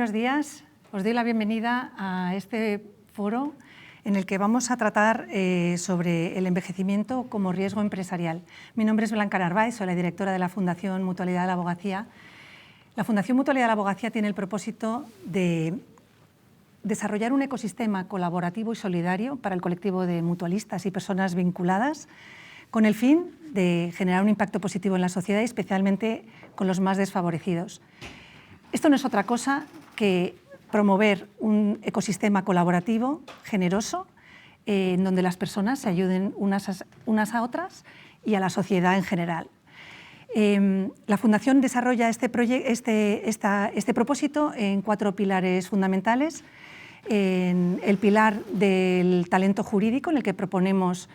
buenos días. Os doy la bienvenida a este foro en el que vamos a tratar sobre el envejecimiento como riesgo empresarial. Mi nombre es Blanca Narváez, soy la directora de la Fundación Mutualidad de la Abogacía. La Fundación Mutualidad de la Abogacía tiene el propósito de desarrollar un ecosistema colaborativo y solidario para el colectivo de mutualistas y personas vinculadas, con el fin de generar un impacto positivo en la sociedad y especialmente con los más desfavorecidos. Esto no es otra cosa que promover un ecosistema colaborativo, generoso, en donde las personas se ayuden unas a otras y a la sociedad en general. La Fundación desarrolla este propósito en 4 pilares fundamentales. En el pilar del talento jurídico, en el que proponemos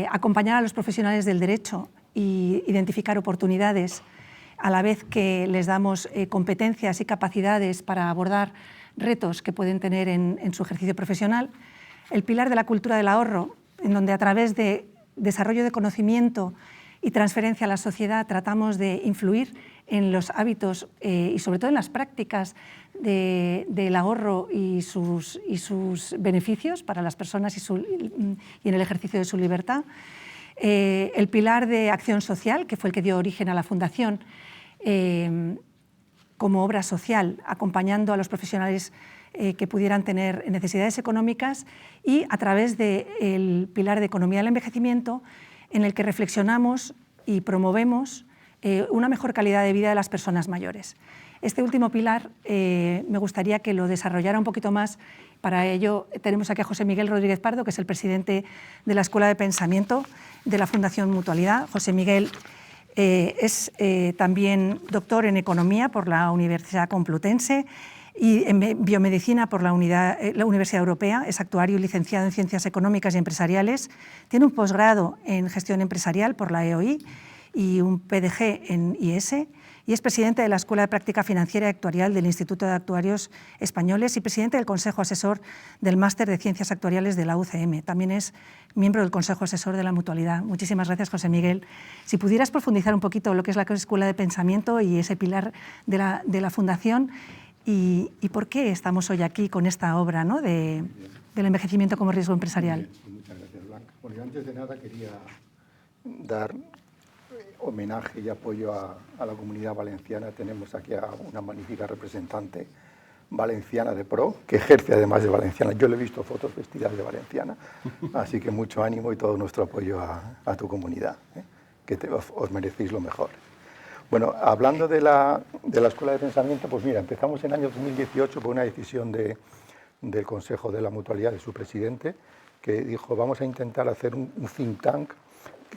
acompañar a los profesionales del derecho e identificar oportunidades, a la vez que les damos competencias y capacidades para abordar retos que pueden tener en su ejercicio profesional. El pilar de la cultura del ahorro, en donde a través de desarrollo de conocimiento y transferencia a la sociedad tratamos de influir en los hábitos y sobre todo en las prácticas del ahorro y sus beneficios para las personas y en el ejercicio de su libertad. El pilar de acción social, que fue el que dio origen a la Fundación, como obra social, acompañando a los profesionales que pudieran tener necesidades económicas, y a través del pilar de economía del envejecimiento, en el que reflexionamos y promovemos una mejor calidad de vida de las personas mayores. Este último pilar me gustaría que lo desarrollara un poquito más. Para ello tenemos aquí a José Miguel Rodríguez Pardo, que es el presidente de la Escuela de Pensamiento de la Fundación Mutualidad. José Miguel es también doctor en Economía por la Universidad Complutense y en Biomedicina por la Universidad Europea. Es actuario y licenciado en Ciencias Económicas y Empresariales. Tiene un posgrado en Gestión Empresarial por la EOI y un PDG en IES, y es presidente de la Escuela de Práctica Financiera y Actuarial del Instituto de Actuarios Españoles y presidente del Consejo Asesor del Máster de Ciencias Actuariales de la UCM. También es miembro del Consejo Asesor de la Mutualidad. Muchísimas gracias, José Miguel. Si pudieras profundizar un poquito lo que es la Escuela de Pensamiento y ese pilar de la Fundación y por qué estamos hoy aquí con esta obra, ¿no?, del envejecimiento como riesgo empresarial. Muchas gracias, Blanca. Bueno, yo antes de nada quería dar homenaje y apoyo a la comunidad valenciana. Tenemos aquí a una magnífica representante valenciana de pro, que ejerce además de valenciana. Yo le he visto fotos vestidas de valenciana, así que mucho ánimo y todo nuestro apoyo a tu comunidad, que os merecéis lo mejor. Bueno, hablando de la Escuela de Pensamiento, pues mira, empezamos en el año 2018 por una decisión del Consejo de la Mutualidad, de su presidente, que dijo: vamos a intentar hacer un think tank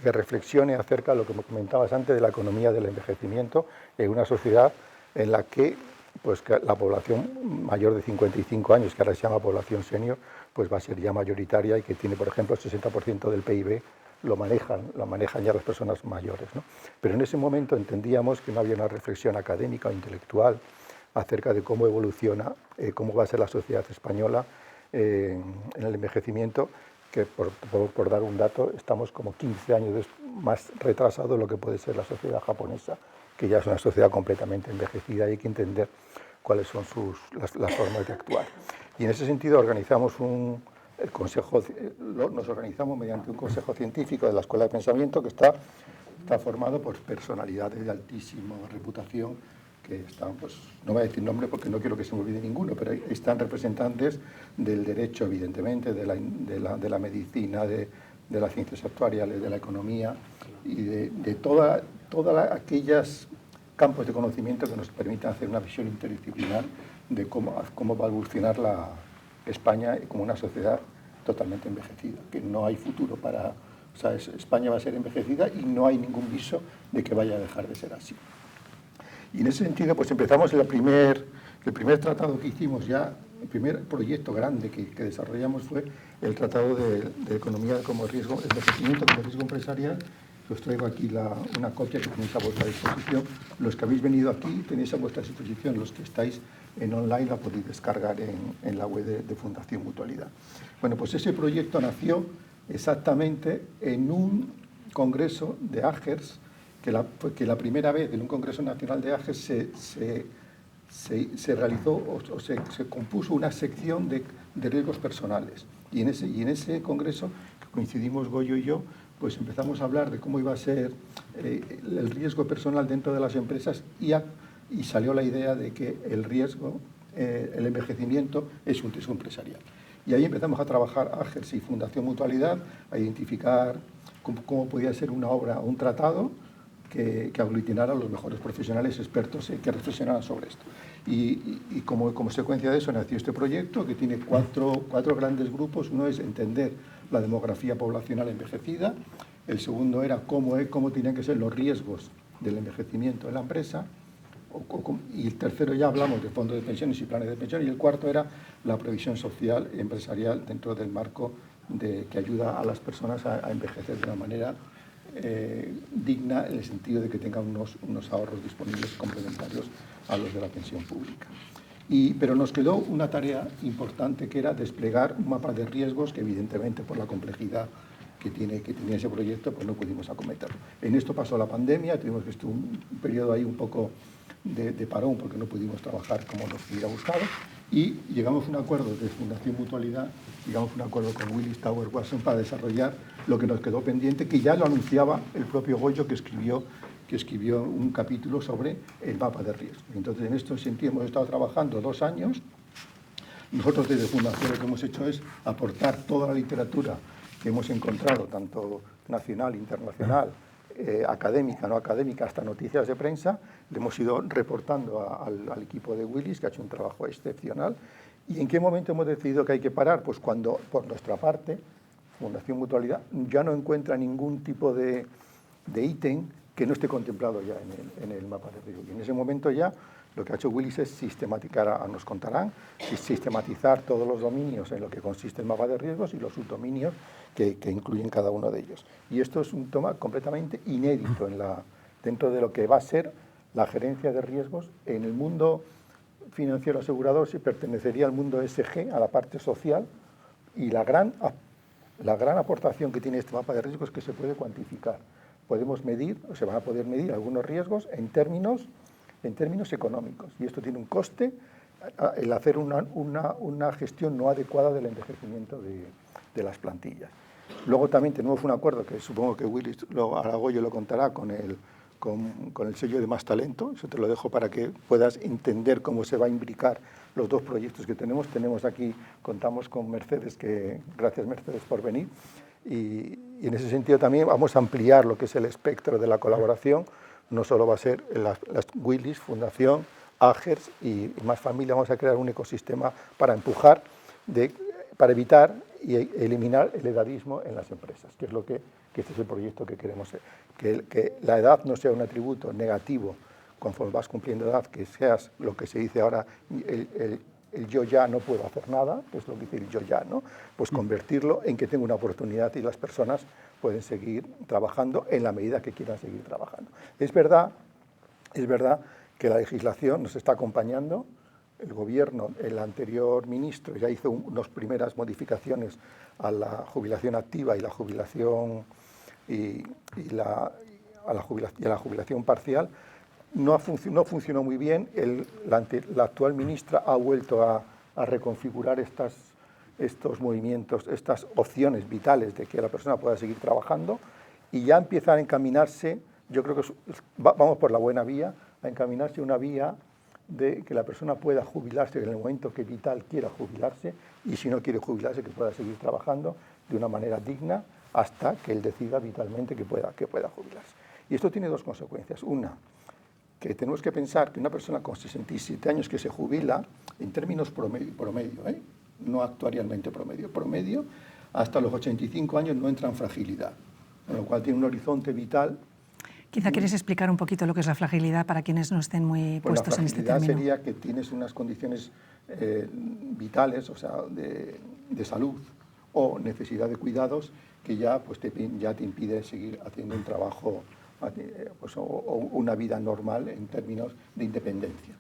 que reflexione acerca de lo que me comentabas antes de la economía del envejecimiento en una sociedad en la que, pues, que la población mayor de 55 años, que ahora se llama población senior, pues va a ser ya mayoritaria y que tiene, por ejemplo, el 60% del PIB lo manejan ya las personas mayores, ¿no? Pero en ese momento entendíamos que no había una reflexión académica o intelectual acerca de cómo evoluciona, cómo va a ser la sociedad española en el envejecimiento, que por dar un dato, estamos como 15 años más retrasados de lo que puede ser la sociedad japonesa, que ya es una sociedad completamente envejecida y hay que entender cuáles son las formas de actuar. Y en ese sentido organizamos nos organizamos mediante un consejo científico de la Escuela de Pensamiento que está formado por personalidades de altísima reputación, que están, pues, no voy a decir nombre porque no quiero que se me olvide ninguno, pero están representantes del derecho, evidentemente, de la medicina, de las ciencias actuariales, de la economía y de todas aquellas campos de conocimiento que nos permitan hacer una visión interdisciplinar de cómo va a evolucionar la España como una sociedad totalmente envejecida, que no hay futuro para... O sea, España va a ser envejecida y no hay ningún viso de que vaya a dejar de ser así. Y en ese sentido, pues empezamos el primer tratado que hicimos ya, el primer proyecto grande que desarrollamos fue el Tratado de Economía como riesgo, el envejecimiento como riesgo empresarial. Os traigo aquí una copia que tenéis a vuestra disposición. Los que habéis venido aquí tenéis a vuestra disposición, los que estáis en online la podéis descargar en la web de Fundación Mutualidad. Bueno, pues ese proyecto nació exactamente en un congreso de AGERS, que la primera vez en un Congreso Nacional de AGERS se se realizó o se compuso una sección de riesgos personales. Y en ese congreso, que coincidimos Goyo y yo, pues empezamos a hablar de cómo iba a ser el riesgo personal dentro de las empresas y salió la idea de que el riesgo, el envejecimiento, es un riesgo empresarial. Y ahí empezamos a trabajar AGERS y Fundación Mutualidad, a identificar cómo podía ser una obra o un tratado que aglutinara a los mejores profesionales expertos que reflexionaran sobre esto. Y como consecuencia de eso nació este proyecto, que tiene cuatro grandes grupos. Uno es entender la demografía poblacional envejecida, el segundo era cómo tienen que ser los riesgos del envejecimiento en la empresa, y el tercero ya hablamos de fondos de pensiones y planes de pensiones, y el cuarto era la previsión social empresarial dentro del marco que ayuda a las personas a envejecer de una manera digna, en el sentido de que tengan unos ahorros disponibles complementarios a los de la pensión pública. Pero nos quedó una tarea importante, que era desplegar un mapa de riesgos que evidentemente por la complejidad que tenía ese proyecto pues no pudimos acometerlo. En esto pasó la pandemia, tuvimos un periodo ahí un poco de parón porque no pudimos trabajar como nos hubiera gustado, y llegamos a un acuerdo de Fundación Mutualidad, llegamos a un acuerdo con Willis Towers Watson para desarrollar lo que nos quedó pendiente, que ya lo anunciaba el propio Goyo, que escribió un capítulo sobre el mapa de riesgo. Entonces, en este sentido hemos estado trabajando 2 años. Nosotros desde Fundación lo que hemos hecho es aportar toda la literatura que hemos encontrado, tanto nacional, internacional, académica, no académica, hasta noticias de prensa. Le hemos ido reportando al equipo de Willis, que ha hecho un trabajo excepcional. ¿Y en qué momento hemos decidido que hay que parar? Pues cuando, por nuestra parte, Fundación Mutualidad ya no encuentra ningún tipo de ítem que no esté contemplado ya en el mapa de riesgo. Y en ese momento ya lo que ha hecho Willis es sistematizar, nos contarán, sistematizar todos los dominios en lo que consiste el mapa de riesgos y los subdominios que incluyen cada uno de ellos. Y esto es un tema completamente inédito dentro de lo que va a ser la gerencia de riesgos en el mundo financiero asegurador. Si pertenecería al mundo ESG, a la parte social, y la gran aportación que tiene este mapa de riesgos es que se puede cuantificar. Podemos medir, o se van a poder medir algunos riesgos en términos económicos, y esto tiene un coste, el hacer una gestión no adecuada del envejecimiento de las plantillas. Luego también tenemos un acuerdo que supongo que Willis Goyo lo contará con el sello de Más Talento. Eso te lo dejo para que puedas entender cómo se va a imbricar los dos proyectos que tenemos. Contamos con Mercedes, gracias Mercedes por venir, y en ese sentido también vamos a ampliar lo que es el espectro de la colaboración. No solo va a ser las Willis, Fundación, AGERS y Más Familia. Vamos a crear un ecosistema para empujar, para evitar y eliminar el edadismo en las empresas, que este es el proyecto que queremos hacer. Que la edad no sea un atributo negativo conforme vas cumpliendo edad, que seas lo que se dice ahora, el yo ya no puedo hacer nada, que es lo que dice el yo ya, ¿no? Pues convertirlo en que tengo una oportunidad y las personas pueden seguir trabajando en la medida que quieran seguir trabajando. Es verdad que la legislación nos está acompañando. El gobierno, el anterior ministro, ya hizo unas primeras modificaciones a la jubilación activa y la jubilación a la jubilación parcial. No funcionó muy bien. La actual ministra ha vuelto a reconfigurar estos movimientos, estas opciones vitales de que la persona pueda seguir trabajando, y ya empiezan a encaminarse, yo creo que vamos por la buena vía, a encaminarse una vía de que la persona pueda jubilarse en el momento que vital quiera jubilarse, y si no quiere jubilarse, que pueda seguir trabajando de una manera digna hasta que él decida vitalmente que pueda jubilarse. Y esto tiene dos consecuencias. Una, que tenemos que pensar que una persona con 67 años que se jubila, en términos promedio, no actuarialmente promedio, hasta los 85 años no entra en fragilidad, con lo cual tiene un horizonte vital. Quizá quieres explicar un poquito lo que es la fragilidad para quienes no estén muy puestos en este término. La fragilidad sería que tienes unas condiciones vitales, o sea, de salud o necesidad de cuidados, que ya te impide seguir haciendo un trabajo o una vida normal en términos de independencia.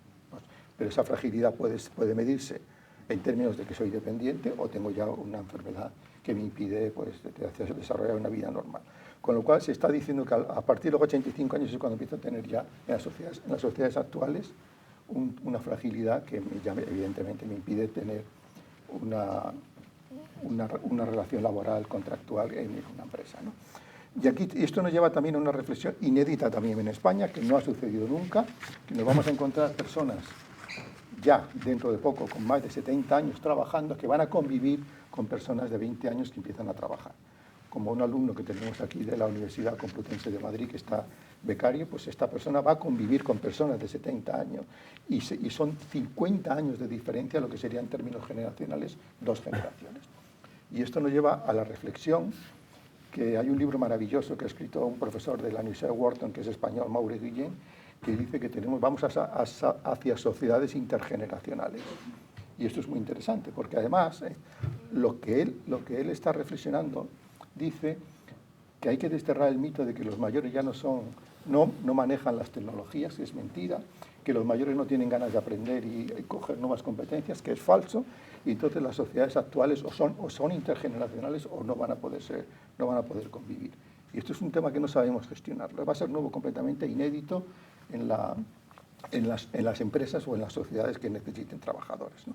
Pero esa fragilidad puede medirse en términos de que soy dependiente o tengo ya una enfermedad que me impide desarrollar una vida normal. Con lo cual se está diciendo que a partir de los 85 años es cuando empieza a tener ya en las sociedades actuales una fragilidad que evidentemente me impide tener una relación laboral contractual en una empresa, ¿no? Y aquí esto nos lleva también a una reflexión inédita también en España, que no ha sucedido nunca, que nos vamos a encontrar personas ya dentro de poco con más de 70 años trabajando que van a convivir con personas de 20 años que empiezan a trabajar. Como un alumno que tenemos aquí de la Universidad Complutense de Madrid, que está becario, pues esta persona va a convivir con personas de 70 años y son 50 años de diferencia, lo que sería en términos generacionales 2 generaciones. Y esto nos lleva a la reflexión que hay un libro maravilloso que ha escrito un profesor de la Universidad de Wharton, que es español, Maure Guillén, que dice que vamos hacia sociedades intergeneracionales. Y esto es muy interesante, porque además lo que él está reflexionando dice que hay que desterrar el mito de que los mayores ya no manejan las tecnologías, que es mentira, que los mayores no tienen ganas de aprender y coger nuevas competencias, que es falso, y entonces las sociedades actuales o son intergeneracionales o no van a poder convivir. Y esto es un tema que no sabemos gestionarlo. Va a ser nuevo, completamente inédito en las empresas o en las sociedades que necesiten trabajadores, ¿no?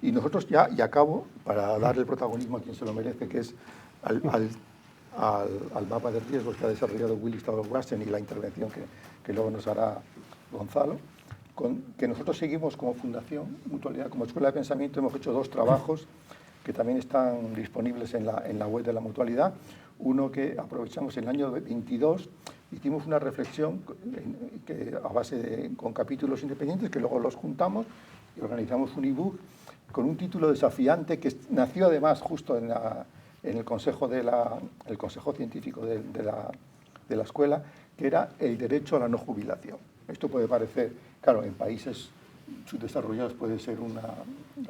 Y nosotros ya, y acabo, para darle el protagonismo a quien se lo merece, que es al mapa de riesgos que ha desarrollado Willis Towers Watson y la intervención que luego nos hará Gonzalo, que nosotros seguimos como Fundación Mutualidad, como Escuela de Pensamiento, hemos hecho 2 trabajos que también están disponibles en la web de la Mutualidad. Uno que aprovechamos en el año 22, hicimos una reflexión con capítulos independientes que luego los juntamos y organizamos un ebook con un título desafiante que nació además justo en el consejo científico de la escuela, que era el derecho a la no jubilación. Esto puede parecer, claro, en países subdesarrollados puede ser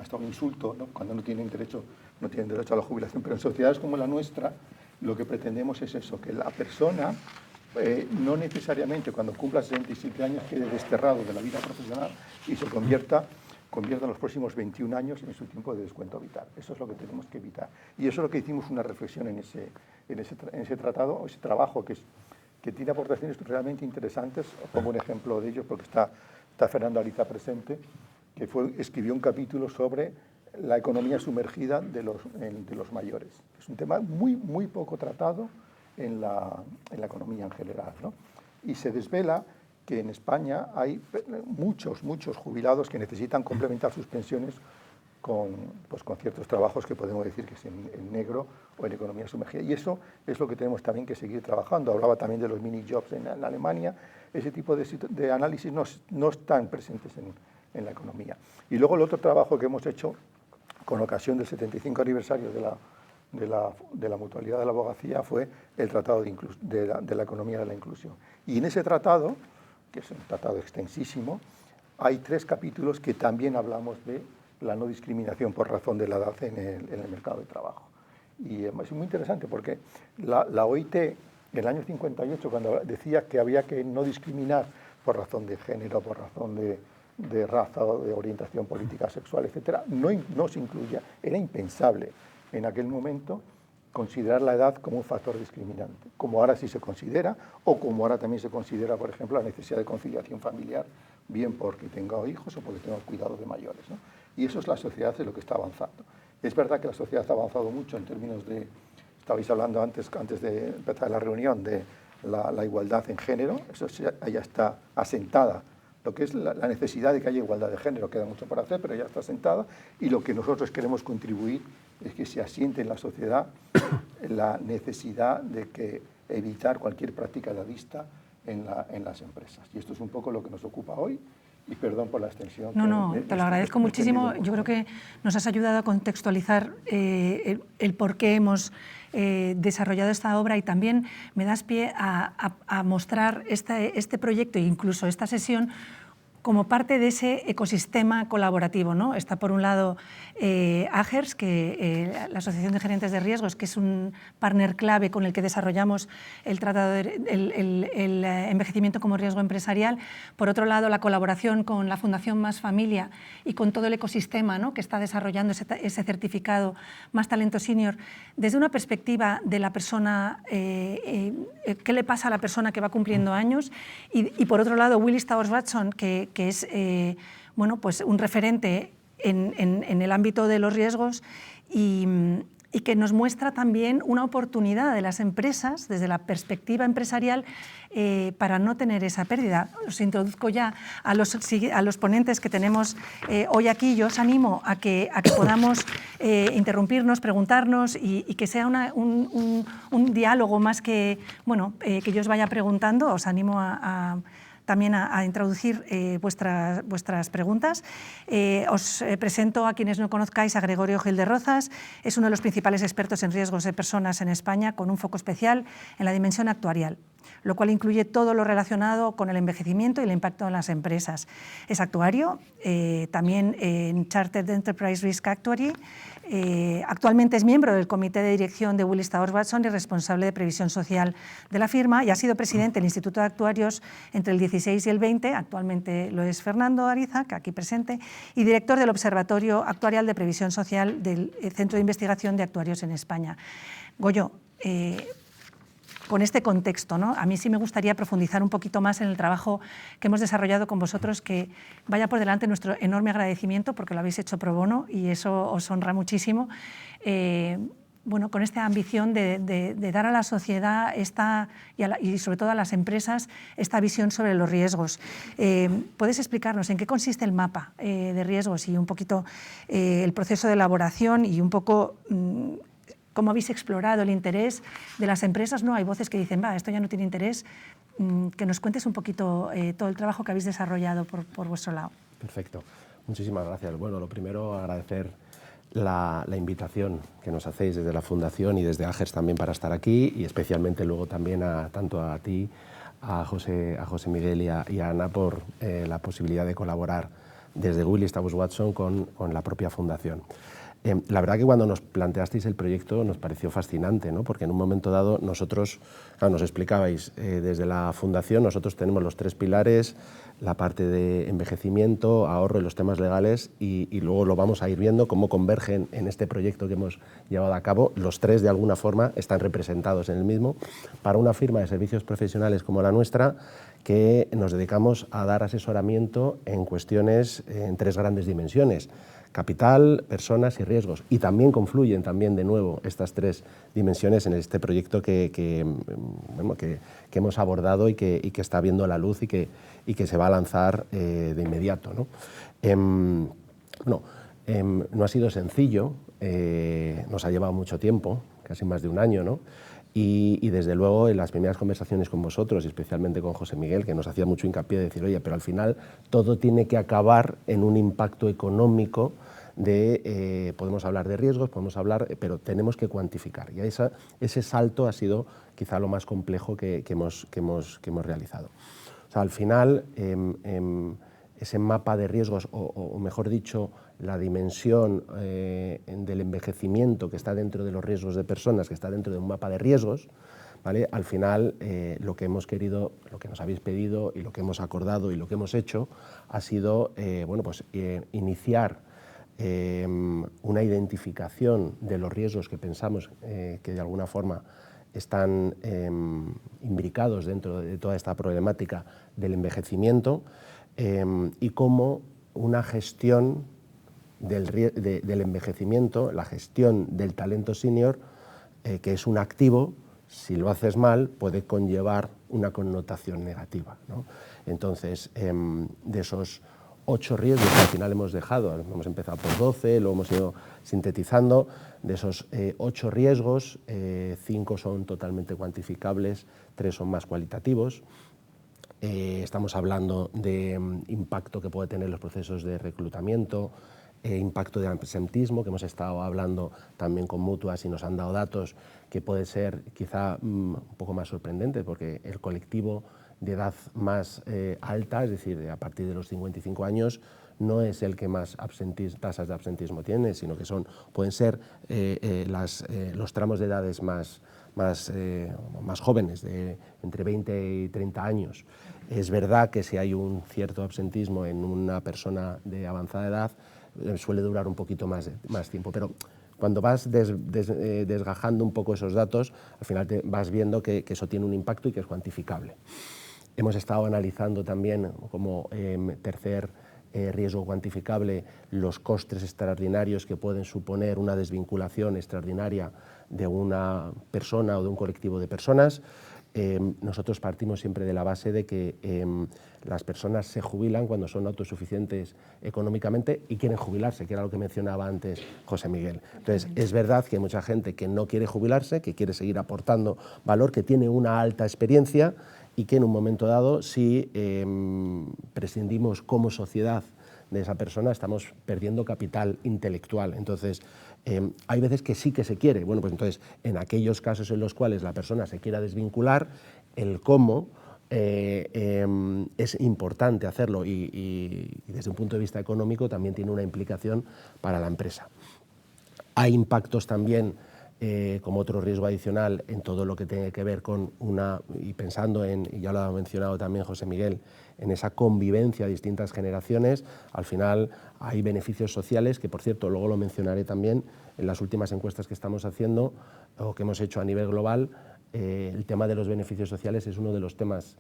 hasta un insulto, ¿no? Cuando no tienen derecho a la jubilación, pero en sociedades como la nuestra lo que pretendemos es eso, que la persona no necesariamente cuando cumpla 67 años quede desterrado de la vida profesional y se convierta en los próximos 21 años en su tiempo de descuento vital. Eso es lo que tenemos que evitar. Y eso es lo que hicimos una reflexión en ese tratado, o ese trabajo que tiene aportaciones realmente interesantes. Os pongo un ejemplo de ello porque está Fernando Ariza presente, que escribió un capítulo sobre la economía sumergida de los mayores. Es un tema muy, muy poco tratado en la economía en general, ¿no? Y se desvela que en España hay muchos jubilados que necesitan complementar sus pensiones con ciertos trabajos que podemos decir que es en negro o en economía sumergida. Y eso es lo que tenemos también que seguir trabajando. Hablaba también de los mini-jobs en Alemania. Ese tipo de análisis no están presentes en la economía. Y luego el otro trabajo que hemos hecho con ocasión del 75 aniversario de la mutualidad de la abogacía fue el Tratado de la Economía de la Inclusión. Y en ese tratado, que es un tratado extensísimo, hay 3 capítulos que también hablamos de la no discriminación por razón de la edad en el mercado de trabajo. Y es muy interesante porque la OIT, en el año 58, cuando decía que había que no discriminar por razón de género, por razón de raza o de orientación política, sexual, etc., no se incluía. Era impensable en aquel momento considerar la edad como un factor discriminante, como ahora sí se considera, o como ahora también se considera, por ejemplo, la necesidad de conciliación familiar, bien porque tenga hijos o porque tenga cuidado de mayores, ¿no? Y eso es la sociedad de lo que está avanzando. Es verdad que la sociedad ha avanzado mucho en términos de, estabais hablando antes de empezar la reunión, de la igualdad en género, eso ya está asentada. Lo que es la necesidad de que haya igualdad de género, queda mucho por hacer, pero ya está asentada, y lo que nosotros queremos contribuir es que se asiente en la sociedad la necesidad de evitar cualquier práctica edadista en las empresas. Y esto es un poco lo que nos ocupa hoy, y perdón por la extensión. No, te lo agradezco muchísimo. Yo creo que nos has ayudado a contextualizar el por qué hemos desarrollado esta obra, y también me das pie a mostrar este proyecto e incluso esta sesión como parte de ese ecosistema colaborativo, ¿no? Está por un lado AGERS, la Asociación de Gerentes de Riesgos, que es un partner clave con el que desarrollamos el tratado el envejecimiento como riesgo empresarial. Por otro lado, la colaboración con la Fundación Más Familia y con todo el ecosistema, ¿no?, que está desarrollando ese certificado Más Talento Senior, desde una perspectiva de la persona, qué le pasa a la persona que va cumpliendo años, y por otro lado Willis Towers Watson, que que es bueno, pues un referente en el ámbito de los riesgos y que nos muestra también una oportunidad de las empresas, desde la perspectiva empresarial, para no tener esa pérdida. Os introduzco ya a los ponentes que tenemos hoy aquí. Yo os animo a que podamos interrumpirnos, preguntarnos y que sea un diálogo más que, bueno, que yo os vaya preguntando. Os animo también a introducir vuestras preguntas. Os presento, a quienes no conozcáis, a Gregorio Gil de Rozas. Es uno de los principales expertos en riesgos de personas en España, con un foco especial en la dimensión actuarial, lo cual incluye todo lo relacionado con el envejecimiento y el impacto en las empresas. Es actuario, también en Chartered Enterprise Risk Actuary. Actualmente es miembro del comité de dirección de Willis Towers Watson y responsable de previsión social de la firma, y ha sido presidente del Instituto de Actuarios entre el 16 y el 20, actualmente lo es Fernando Ariza, que aquí presente, y director del Observatorio Actuarial de Previsión Social del Centro de Investigación de Actuarios en España. Goyo, con este contexto, ¿no? A mí sí me gustaría profundizar un poquito más en el trabajo que hemos desarrollado con vosotros, que vaya por delante nuestro enorme agradecimiento, porque lo habéis hecho pro bono y eso os honra muchísimo. Bueno, con esta ambición de dar a la sociedad y sobre todo a las empresas esta visión sobre los riesgos. ¿Puedes explicarnos en qué consiste el mapa de riesgos y un poquito el proceso de elaboración y un poco cómo habéis explorado el interés de las empresas? ¿No? Hay voces que dicen, esto ya no tiene interés. Que nos cuentes un poquito todo el trabajo que habéis desarrollado por vuestro lado. Perfecto. Muchísimas gracias. Bueno, lo primero, agradecer la invitación que nos hacéis desde la Fundación y desde AGERS también para estar aquí, y especialmente luego también tanto a ti, a José Miguel y a Ana por la posibilidad de colaborar desde Willis Towers Watson con la propia Fundación. La verdad que cuando nos planteasteis el proyecto nos pareció fascinante, ¿no? Porque en un momento dado nosotros, nos explicabais, desde la Fundación nosotros tenemos los 3 pilares, la parte de envejecimiento, ahorro y los temas legales, y luego lo vamos a ir viendo cómo convergen en este proyecto que hemos llevado a cabo. Los 3 de alguna forma están representados en el mismo, para una firma de servicios profesionales como la nuestra, que nos dedicamos a dar asesoramiento en cuestiones en 3 grandes dimensiones: capital, personas y riesgos. Y también confluyen de nuevo estas 3 dimensiones en este proyecto que hemos abordado y que está viendo la luz y que se va a lanzar de inmediato, ¿no? No ha sido sencillo, nos ha llevado mucho tiempo, casi más de un año, ¿no? Y desde luego en las primeras conversaciones con vosotros, y especialmente con José Miguel, que nos hacía mucho hincapié de decir, oye, pero al final todo tiene que acabar en un impacto económico podemos hablar de riesgos, pero tenemos que cuantificar. Y ese salto ha sido quizá lo más complejo que hemos realizado. O sea, al final, ese mapa de riesgos, o mejor dicho, la dimensión del envejecimiento que está dentro de los riesgos de personas, que está dentro de un mapa de riesgos, ¿vale? Al final, lo que hemos querido, lo que nos habéis pedido y lo que hemos acordado y lo que hemos hecho ha sido iniciar una identificación de los riesgos que pensamos que de alguna forma están imbricados dentro de toda esta problemática del envejecimiento, y cómo una gestión del envejecimiento, la gestión del talento senior, que es un activo, si lo haces mal, puede conllevar una connotación negativa, ¿no? Entonces, de esos 8 riesgos que al final hemos hemos empezado por 12, lo hemos ido sintetizando. De esos 8 riesgos, 5 son totalmente cuantificables, 3 son más cualitativos. Estamos hablando de impacto que puede tener los procesos de reclutamiento, impacto de absentismo, que hemos estado hablando también con mutuas y nos han dado datos que puede ser quizá un poco más sorprendente, porque el colectivo de edad más alta, es decir, a partir de los 55 años, no es el que más tasas de absentismo tiene, sino que pueden ser los tramos de edades más jóvenes, de entre 20 y 30 años. Es verdad que si hay un cierto absentismo en una persona de avanzada edad, suele durar un poquito más tiempo, pero cuando vas desgajando un poco esos datos, al final vas viendo que eso tiene un impacto y que es cuantificable. Hemos estado analizando también como tercer riesgo cuantificable los costes extraordinarios que pueden suponer una desvinculación extraordinaria de una persona o de un colectivo de personas. Nosotros partimos siempre de la base de que las personas se jubilan cuando son autosuficientes económicamente y quieren jubilarse, que era lo que mencionaba antes José Miguel. Entonces, es verdad que hay mucha gente que no quiere jubilarse, que quiere seguir aportando valor, que tiene una alta experiencia y que en un momento dado, si prescindimos como sociedad de esa persona, estamos perdiendo capital intelectual. Entonces, hay veces que sí que se quiere. Bueno, pues entonces, en aquellos casos en los cuales la persona se quiera desvincular, el cómo es importante hacerlo y desde un punto de vista económico también tiene una implicación para la empresa. Hay impactos también como otro riesgo adicional en todo lo que tiene que ver con y pensando en, y ya lo ha mencionado también José Miguel, en esa convivencia de distintas generaciones. Al final hay beneficios sociales que, por cierto, luego lo mencionaré también en las últimas encuestas que estamos haciendo o que hemos hecho a nivel global. El tema de los beneficios sociales es uno de los temas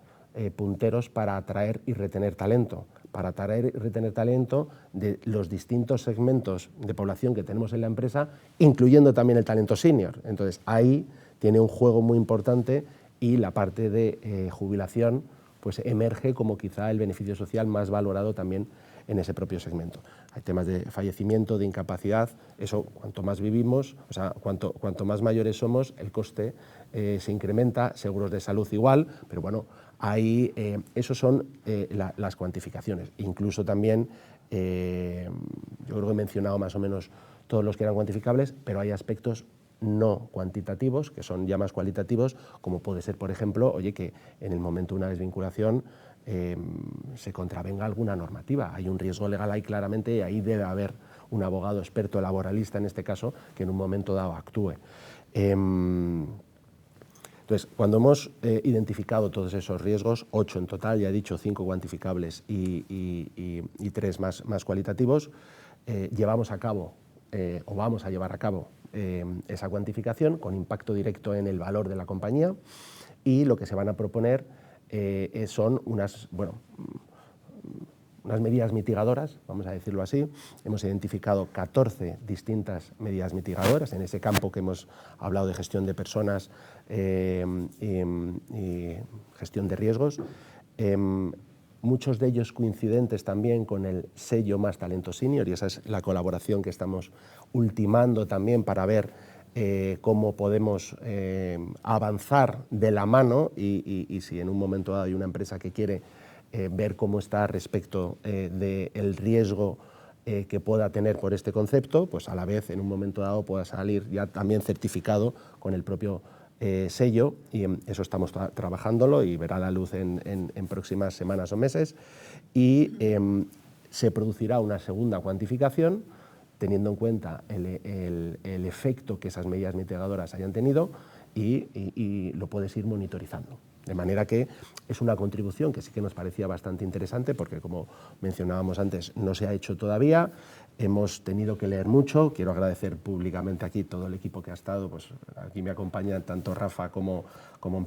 punteros para atraer y retener talento. Para atraer y retener talento de los distintos segmentos de población que tenemos en la empresa, incluyendo también el talento senior. Entonces, ahí tiene un juego muy importante y la parte de jubilación pues emerge como quizá el beneficio social más valorado también en ese propio segmento. Hay temas de fallecimiento, de incapacidad, eso cuanto más vivimos, o sea, cuanto más mayores somos, el coste se incrementa, seguros de salud igual, pero bueno, ahí esos son las cuantificaciones. Incluso también, yo creo que he mencionado más o menos todos los que eran cuantificables, pero hay aspectos no cuantitativos, que son ya más cualitativos, como puede ser, por ejemplo, oye, que en el momento de una desvinculación se contravenga alguna normativa. Hay un riesgo legal ahí claramente y ahí debe haber un abogado experto laboralista, en este caso, que en un momento dado actúe. Entonces, cuando hemos identificado todos esos riesgos, 8 en total, ya he dicho 5 cuantificables y 3 más cualitativos, llevamos a cabo o vamos a llevar a cabo esa cuantificación con impacto directo en el valor de la compañía, y lo que se van a proponer son unas medidas mitigadoras, vamos a decirlo así. Hemos identificado 14 distintas medidas mitigadoras en ese campo que hemos hablado de gestión de personas y gestión de riesgos. Muchos de ellos coincidentes también con el sello Más Talento Senior, y esa es la colaboración que estamos ultimando también para ver cómo podemos avanzar de la mano y si en un momento dado hay una empresa que quiere ver cómo está respecto del riesgo que pueda tener por este concepto, pues a la vez en un momento dado pueda salir ya también certificado con el propio sello, y eso estamos trabajándolo y verá la luz en próximas semanas o meses, y se producirá una segunda cuantificación teniendo en cuenta el efecto que esas medidas mitigadoras hayan tenido y lo puedes ir monitorizando. De manera que es una contribución que sí que nos parecía bastante interesante porque, como mencionábamos antes, no se ha hecho todavía. Hemos tenido que leer mucho. Quiero agradecer públicamente aquí todo el equipo que ha estado. Pues aquí me acompañan tanto Rafa como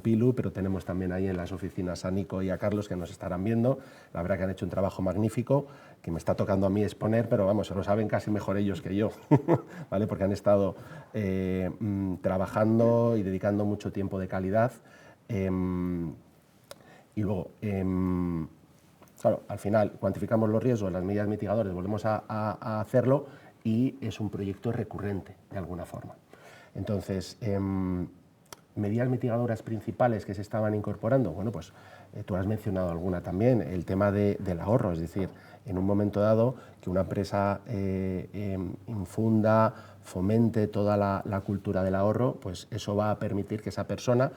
Pilu, pero tenemos también ahí en las oficinas a Nico y a Carlos, que nos estarán viendo. La verdad que han hecho un trabajo magnífico, que me está tocando a mí exponer, pero vamos, se lo saben casi mejor ellos que yo, ¿vale? Porque han estado trabajando y dedicando mucho tiempo de calidad. Y luego, claro, al final cuantificamos los riesgos, las medidas mitigadoras, volvemos a hacerlo, y es un proyecto recurrente de alguna forma. Entonces, medidas mitigadoras principales que se estaban incorporando, bueno, pues tú has mencionado alguna también, el tema del ahorro, es decir, en un momento dado que una empresa infunda, fomente toda la cultura del ahorro, pues eso va a permitir que esa persona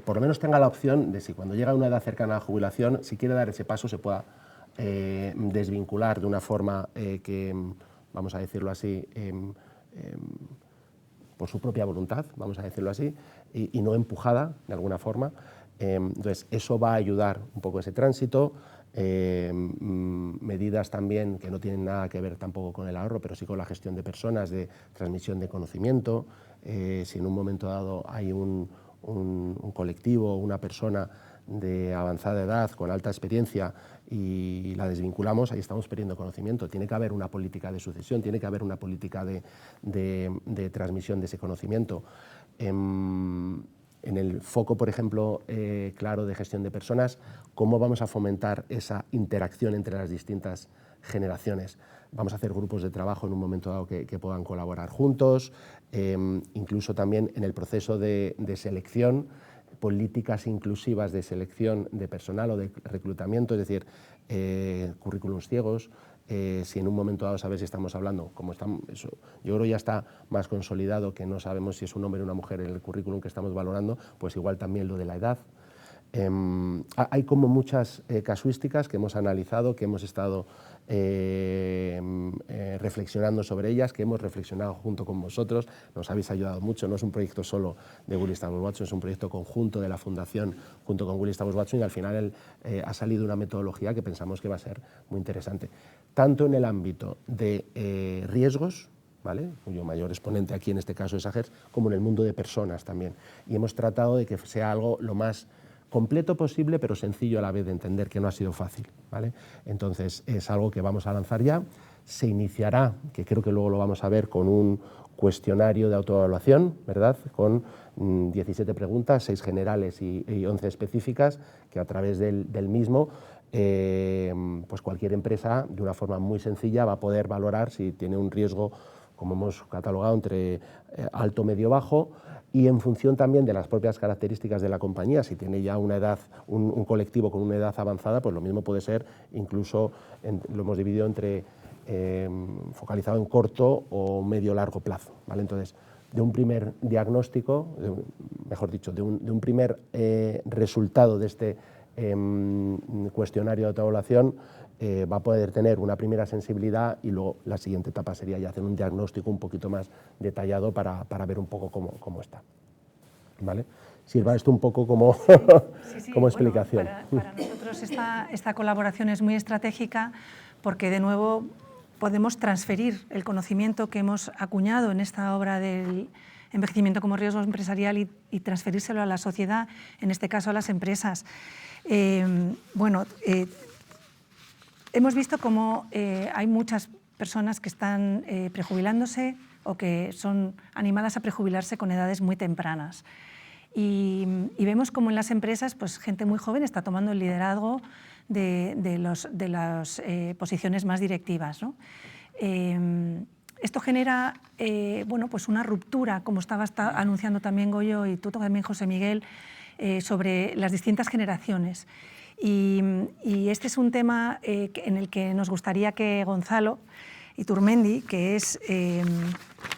por lo menos tenga la opción de, si cuando llega a una edad cercana a la jubilación, si quiere dar ese paso, se pueda desvincular de una forma que, vamos a decirlo así, por su propia voluntad, vamos a decirlo así, y no empujada de alguna forma. Entonces, eso va a ayudar un poco ese tránsito. Medidas también que no tienen nada que ver tampoco con el ahorro, pero sí con la gestión de personas, de transmisión de conocimiento. Si en un momento dado hay un colectivo, una persona de avanzada edad, con alta experiencia, y la desvinculamos, ahí estamos perdiendo conocimiento. Tiene que haber una política de sucesión, tiene que haber una política de transmisión de ese conocimiento. En el foco, por ejemplo, claro de gestión de personas, ¿cómo vamos a fomentar esa interacción entre las distintas generaciones? Vamos a hacer grupos de trabajo en un momento dado que puedan colaborar juntos, incluso también en el proceso de selección, políticas inclusivas de selección de personal o de reclutamiento, es decir, currículums ciegos. Si en un momento dado, sabes si estamos hablando, como estamos, eso, yo creo ya está más consolidado que no sabemos si es un hombre o una mujer en el currículum que estamos valorando, pues igual también lo de la edad. Hay como muchas casuísticas que hemos analizado, que hemos estado reflexionando sobre ellas, que hemos reflexionado junto con vosotros, nos habéis ayudado mucho, no es un proyecto solo de Willis Towers Watson, es un proyecto conjunto de la Fundación junto con Willis Towers Watson, y al final ha salido una metodología que pensamos que va a ser muy interesante, tanto en el ámbito de riesgos, ¿vale?, cuyo mayor exponente aquí en este caso es AGERS, como en el mundo de personas también, y hemos tratado de que sea algo lo más completo posible, pero sencillo a la vez de entender, que no ha sido fácil, ¿vale? Entonces es algo que vamos a lanzar ya, se iniciará, que creo que luego lo vamos a ver, con un cuestionario de autoevaluación, ¿verdad?, con 17 preguntas, 6 generales y 11 específicas, que a través del mismo pues cualquier empresa de una forma muy sencilla va a poder valorar si tiene un riesgo, como hemos catalogado, entre alto, medio, bajo, y en función también de las propias características de la compañía, si tiene ya una edad, un colectivo con una edad avanzada, pues lo mismo puede ser, incluso lo hemos dividido entre focalizado en corto o medio largo plazo, ¿vale? Entonces, de un primer diagnóstico, mejor dicho, de un primer resultado de este cuestionario de autoevaluación, va a poder tener una primera sensibilidad, y luego la siguiente etapa sería ya hacer un diagnóstico un poquito más detallado para ver un poco cómo está, ¿vale? Sirva esto un poco como, como explicación. Bueno, para nosotros esta colaboración es muy estratégica, porque de nuevo podemos transferir el conocimiento que hemos acuñado en esta obra del envejecimiento como riesgo empresarial y transferírselo a la sociedad, en este caso a las empresas. Hemos visto cómo hay muchas personas que están prejubilándose o que son animadas a prejubilarse con edades muy tempranas. Y vemos cómo en las empresas, pues, gente muy joven está tomando el liderazgo de las posiciones más directivas, ¿no? Esto genera bueno, pues una ruptura, como estaba anunciando también Goyo y tú también, José Miguel, sobre las distintas generaciones. Y este es un tema en el que nos gustaría que Gonzalo Iturmendi, que es,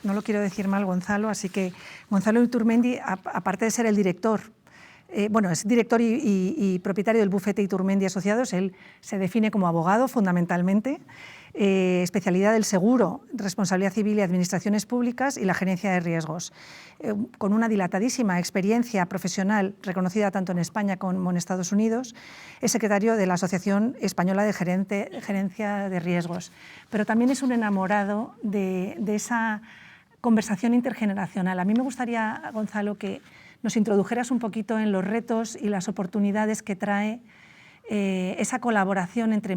no lo quiero decir mal, Gonzalo, así que Gonzalo Iturmendi, aparte de ser el director, bueno, es director y propietario del bufete Iturmendi Asociados, él se define como abogado fundamentalmente, especialidad del seguro, responsabilidad civil y administraciones públicas y la gerencia de riesgos, con una dilatadísima experiencia profesional reconocida tanto en España como en Estados Unidos. Es secretario de la Asociación Española de Gerencia de Riesgos, pero también es un enamorado de esa conversación intergeneracional. A mí me gustaría, Gonzalo, que nos introdujeras un poquito en los retos y las oportunidades que trae esa colaboración entre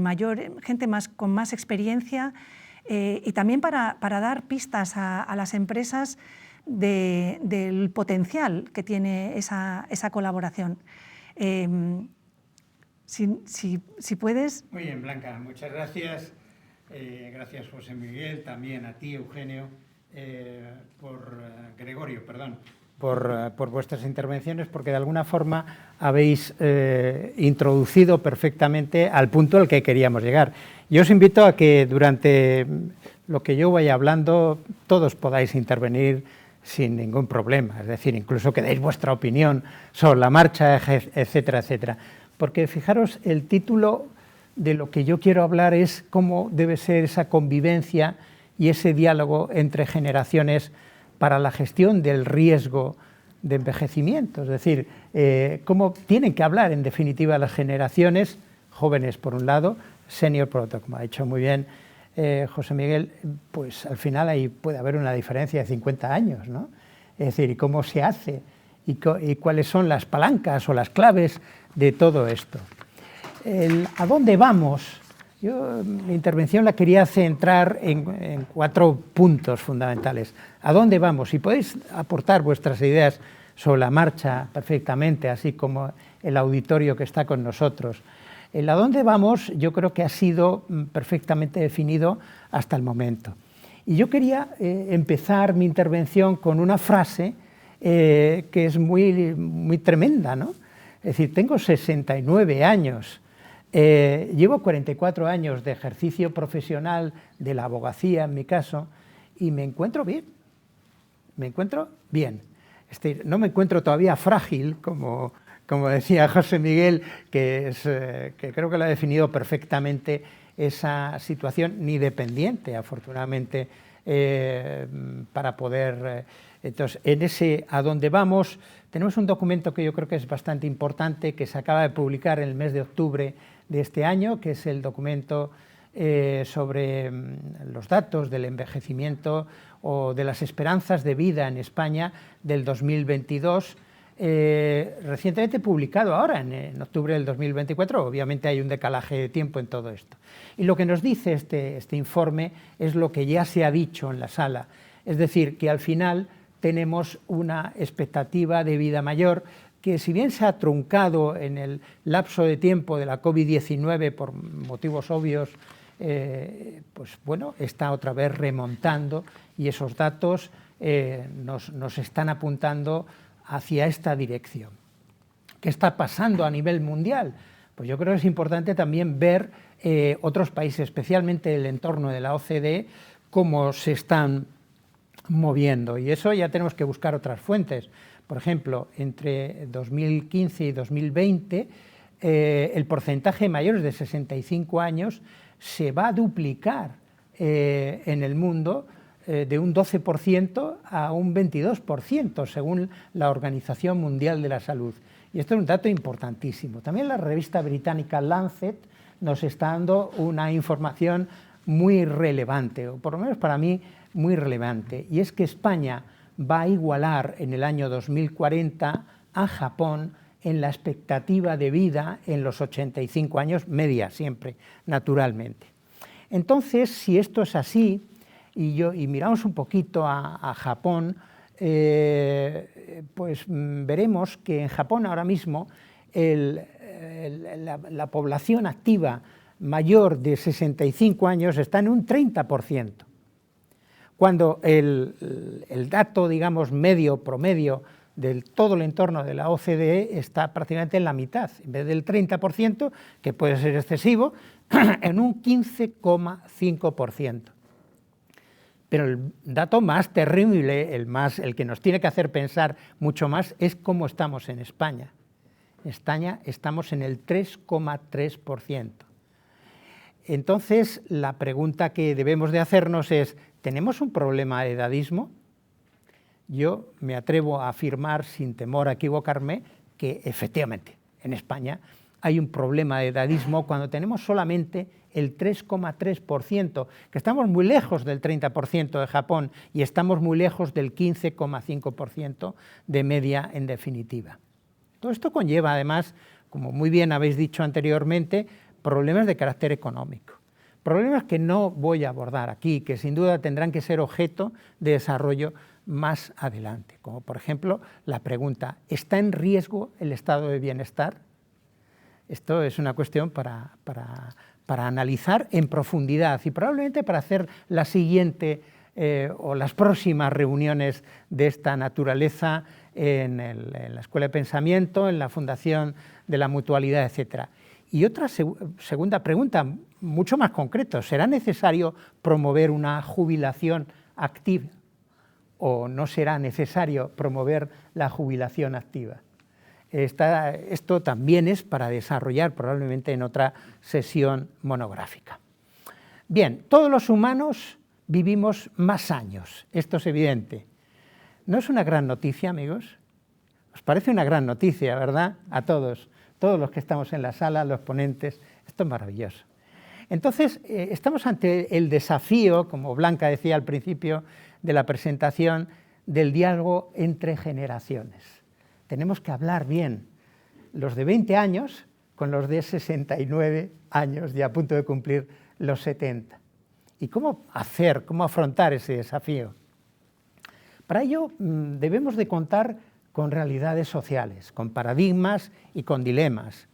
gente con más experiencia, y también para dar pistas a las empresas del potencial que tiene esa colaboración. Si puedes. Muy bien, Blanca, muchas gracias. Gracias, José Miguel, también a ti, Eugenio, Gregorio, perdón, por vuestras intervenciones, porque de alguna forma habéis introducido perfectamente al punto al que queríamos llegar. Yo os invito a que durante lo que yo vaya hablando todos podáis intervenir sin ningún problema, es decir, incluso que deis vuestra opinión sobre la marcha, etcétera, etcétera. Porque fijaros, el título de lo que yo quiero hablar es cómo debe ser esa convivencia y ese diálogo entre generaciones para la gestión del riesgo de envejecimiento, es decir, cómo tienen que hablar en definitiva las generaciones, jóvenes por un lado, senior por otro, como ha dicho muy bien José Miguel, pues al final ahí puede haber una diferencia de 50 años, ¿no? Es decir, ¿y cómo se hace y cuáles son las palancas o las claves de todo esto. ¿A dónde vamos? Yo mi intervención la quería centrar en 4 puntos fundamentales. ¿A dónde vamos? Si podéis aportar vuestras ideas sobre la marcha perfectamente, así como el auditorio que está con nosotros. El a dónde vamos yo creo que ha sido perfectamente definido hasta el momento. Y yo quería empezar mi intervención con una frase que es muy tremenda, ¿no? Es decir, tengo 69 años. Llevo 44 años de ejercicio profesional de la abogacía, en mi caso, y me encuentro bien. Me encuentro bien. No me encuentro todavía frágil, como decía José Miguel, que creo que lo ha definido perfectamente esa situación, ni dependiente, afortunadamente, para poder... entonces, en ese a dónde vamos, tenemos un documento que yo creo que es bastante importante, que se acaba de publicar en el mes de octubre de este año, que es el documento sobre los datos del envejecimiento o de las esperanzas de vida en España del 2022, recientemente publicado ahora, en octubre del 2024. Obviamente hay un decalaje de tiempo en todo esto. Y lo que nos dice este informe es lo que ya se ha dicho en la sala, es decir, que al final tenemos una expectativa de vida mayor que, si bien se ha truncado en el lapso de tiempo de la COVID-19 por motivos obvios, pues bueno, está otra vez remontando, y esos datos nos están apuntando hacia esta dirección. ¿Qué está pasando a nivel mundial? Pues yo creo que es importante también ver otros países, especialmente el entorno de la OCDE, cómo se están moviendo, y eso ya tenemos que buscar otras fuentes. Por ejemplo, entre 2015 y 2020, el porcentaje de mayores de 65 años se va a duplicar en el mundo, de un 12% a un 22%, según la Organización Mundial de la Salud. Y esto es un dato importantísimo. También la revista británica Lancet nos está dando una información muy relevante, o por lo menos para mí muy relevante, y es que España va a igualar en el año 2040 a Japón en la expectativa de vida en los 85 años, media siempre, naturalmente. Entonces, si esto es así, y miramos un poquito a Japón, pues veremos que en Japón ahora mismo la población activa mayor de 65 años está en un 30%, cuando el dato, digamos, promedio de todo el entorno de la OCDE está prácticamente en la mitad, en vez del 30%, que puede ser excesivo, en un 15,5%. Pero el dato más terrible, el que nos tiene que hacer pensar mucho más, es cómo estamos en España. En España estamos en el 3,3%. Entonces, la pregunta que debemos de hacernos es, ¿tenemos un problema de edadismo? Yo me atrevo a afirmar, sin temor a equivocarme, que efectivamente en España hay un problema de edadismo cuando tenemos solamente el 3,3%, que estamos muy lejos del 30% de Japón y estamos muy lejos del 15,5% de media en definitiva. Todo esto conlleva además, como muy bien habéis dicho anteriormente, problemas de carácter económico. Problemas que no voy a abordar aquí, que sin duda tendrán que ser objeto de desarrollo más adelante, como por ejemplo la pregunta, ¿está en riesgo el estado de bienestar? Esto es una cuestión para analizar en profundidad y probablemente para hacer la siguiente o las próximas reuniones de esta naturaleza en la Escuela de Pensamiento, en la Fundación de la Mutualidad, etc. Y otra segunda pregunta, mucho más concreto, ¿será necesario promover una jubilación activa o no será necesario promover la jubilación activa? Esto también es para desarrollar probablemente en otra sesión monográfica. Bien, todos los humanos vivimos más años, esto es evidente. ¿No es una gran noticia, amigos? ¿Os parece una gran noticia, verdad? A todos los que estamos en la sala, los ponentes, esto es maravilloso. Entonces, estamos ante el desafío, como Blanca decía al principio de la presentación, del diálogo entre generaciones. tenemos que hablar bien los de 20 años con los de 69 años y a punto de cumplir los 70. ¿Y cómo afrontar ese desafío? Para ello debemos de contar con realidades sociales, con paradigmas y con dilemas.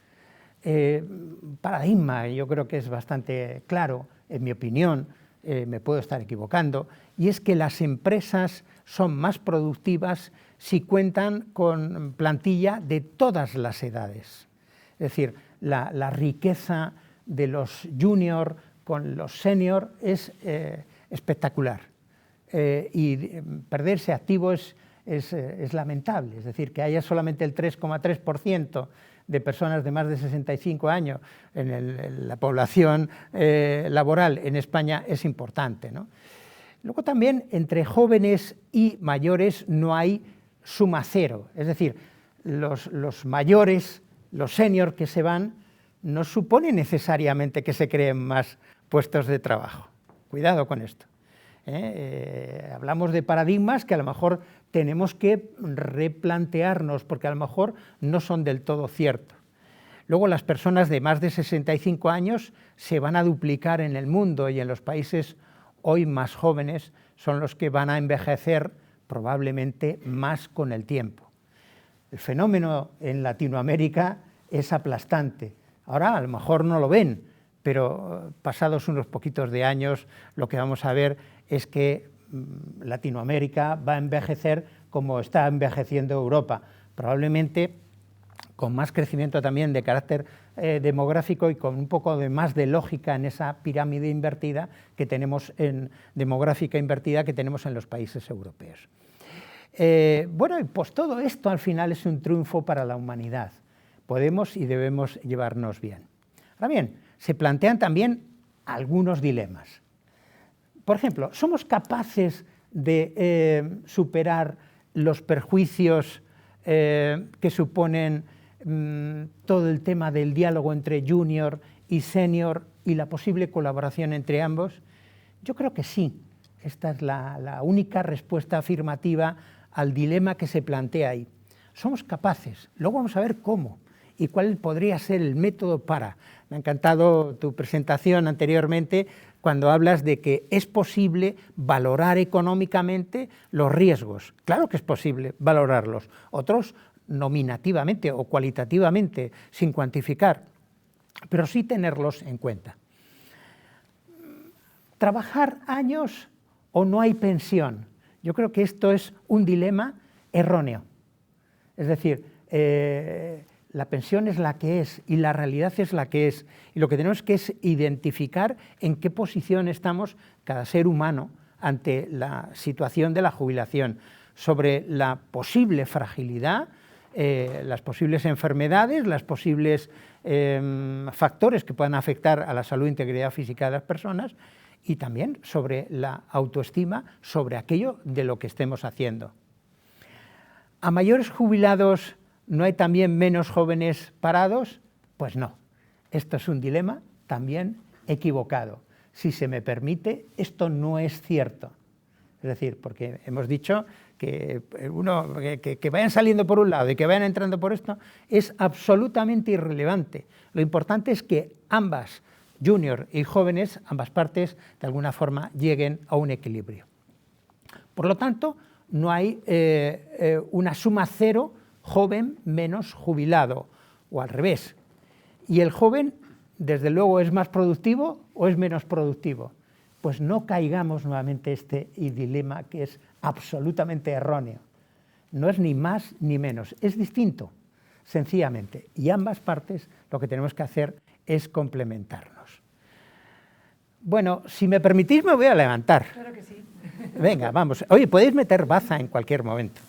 Paradigma yo creo que es bastante claro, en mi opinión, me puedo estar equivocando, y es que las empresas son más productivas si cuentan con plantilla de todas las edades. Es decir, la riqueza de los junior con los senior es espectacular. Y perderse activo es lamentable, es decir, que haya solamente el 3,3% de personas de más de 65 años en la población laboral en España es importante, ¿no? Luego también entre jóvenes y mayores no hay suma cero, es decir, los mayores, los senior que se van, no supone necesariamente que se creen más puestos de trabajo. Cuidado con esto. Hablamos de paradigmas que a lo mejor tenemos que replantearnos porque a lo mejor no son del todo ciertos. Luego las personas de más de 65 años se van a duplicar en el mundo y en los países hoy más jóvenes son los que van a envejecer probablemente más con el tiempo. El fenómeno en Latinoamérica es aplastante. Ahora a lo mejor no lo ven, pero pasados unos poquitos de años lo que vamos a ver es que Latinoamérica va a envejecer como está envejeciendo Europa, probablemente con más crecimiento también de carácter demográfico y con un poco de más de lógica en esa pirámide invertida que tenemos demográfica invertida que tenemos en los países europeos. Bueno, pues todo esto al final es un triunfo para la humanidad. Podemos y debemos llevarnos bien. Ahora bien, se plantean también algunos dilemas. Por ejemplo, ¿somos capaces de superar los perjuicios que suponen todo el tema del diálogo entre junior y senior y la posible colaboración entre ambos? Yo creo que sí. Esta es la única respuesta afirmativa al dilema que se plantea ahí. Somos capaces. Luego vamos a ver cómo y cuál podría ser el método para. Me ha encantado tu presentación anteriormente cuando hablas de que es posible valorar económicamente los riesgos. Claro que es posible valorarlos. Otros nominativamente o cualitativamente, sin cuantificar, pero sí tenerlos en cuenta. ¿Trabajar años o no hay pensión? Yo creo que esto es un dilema erróneo. Es decir, la pensión es la que es y la realidad es la que es. Y lo que tenemos que es identificar en qué posición estamos cada ser humano ante la situación de la jubilación, sobre la posible fragilidad, las posibles enfermedades, los posibles factores que puedan afectar a la salud e integridad física de las personas y también sobre la autoestima, sobre aquello de lo que estemos haciendo. ¿A mayores jubilados no hay también menos jóvenes parados? Pues no. Esto es un dilema también equivocado. Si se me permite, esto no es cierto. Es decir, porque hemos dicho que que vayan saliendo por un lado y que vayan entrando por esto es absolutamente irrelevante. Lo importante es que ambas, junior y jóvenes, ambas partes, de alguna forma lleguen a un equilibrio. Por lo tanto, no hay una suma cero joven menos jubilado, o al revés. ¿Y el joven, desde luego, es más productivo o es menos productivo? Pues no caigamos nuevamente este dilema que es absolutamente erróneo. No es ni más ni menos, es distinto, sencillamente. Y ambas partes lo que tenemos que hacer es complementarnos. Bueno, si me permitís me voy a levantar. Claro que sí. Venga, vamos. Oye, podéis meter baza en cualquier momento.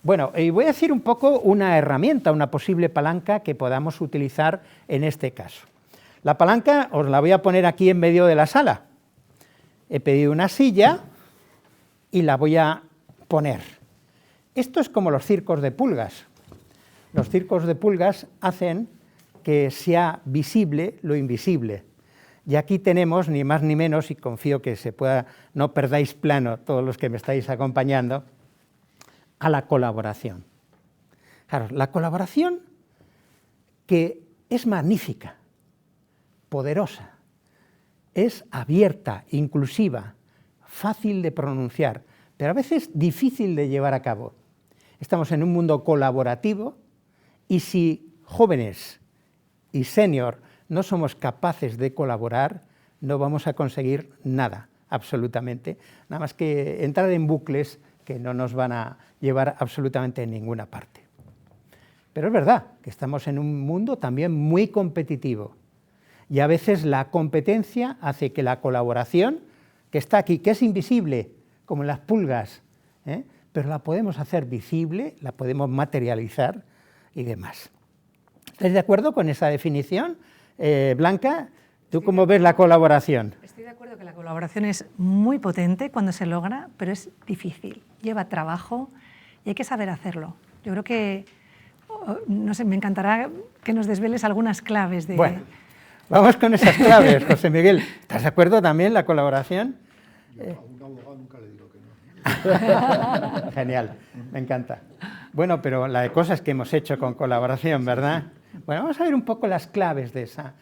Bueno, y voy a decir un poco una herramienta, una posible palanca que podamos utilizar en este caso. La palanca os la voy a poner aquí en medio de la sala. He pedido una silla y la voy a poner. Esto es como los circos de pulgas. Los circos de pulgas hacen que sea visible lo invisible. Y aquí tenemos, ni más ni menos, y confío que no perdáis plano todos los que me estáis acompañando, a la colaboración. Claro, la colaboración, que es magnífica, poderosa, es abierta, inclusiva, fácil de pronunciar, pero a veces difícil de llevar a cabo. Estamos en un mundo colaborativo y si jóvenes y senior no somos capaces de colaborar, no vamos a conseguir nada, absolutamente, nada más que entrar en bucles que no nos van a llevar absolutamente a ninguna parte. Pero es verdad que estamos en un mundo también muy competitivo y a veces la competencia hace que la colaboración, que está aquí, que es invisible, como las pulgas, pero la podemos hacer visible, la podemos materializar y demás. ¿Estás de acuerdo con esa definición, Blanca? ¿Tú cómo ves la colaboración? Estoy de acuerdo que la colaboración es muy potente cuando se logra, pero es difícil, lleva trabajo y hay que saber hacerlo. Yo creo que, no sé, me encantará que nos desveles algunas claves de... Bueno, vamos con esas claves, José Miguel. ¿Estás de acuerdo también la colaboración? Yo a un abogado nunca le digo que no. Genial, me encanta. Bueno, pero la de cosas que hemos hecho con colaboración, ¿verdad? Bueno, vamos a ver un poco las claves de esa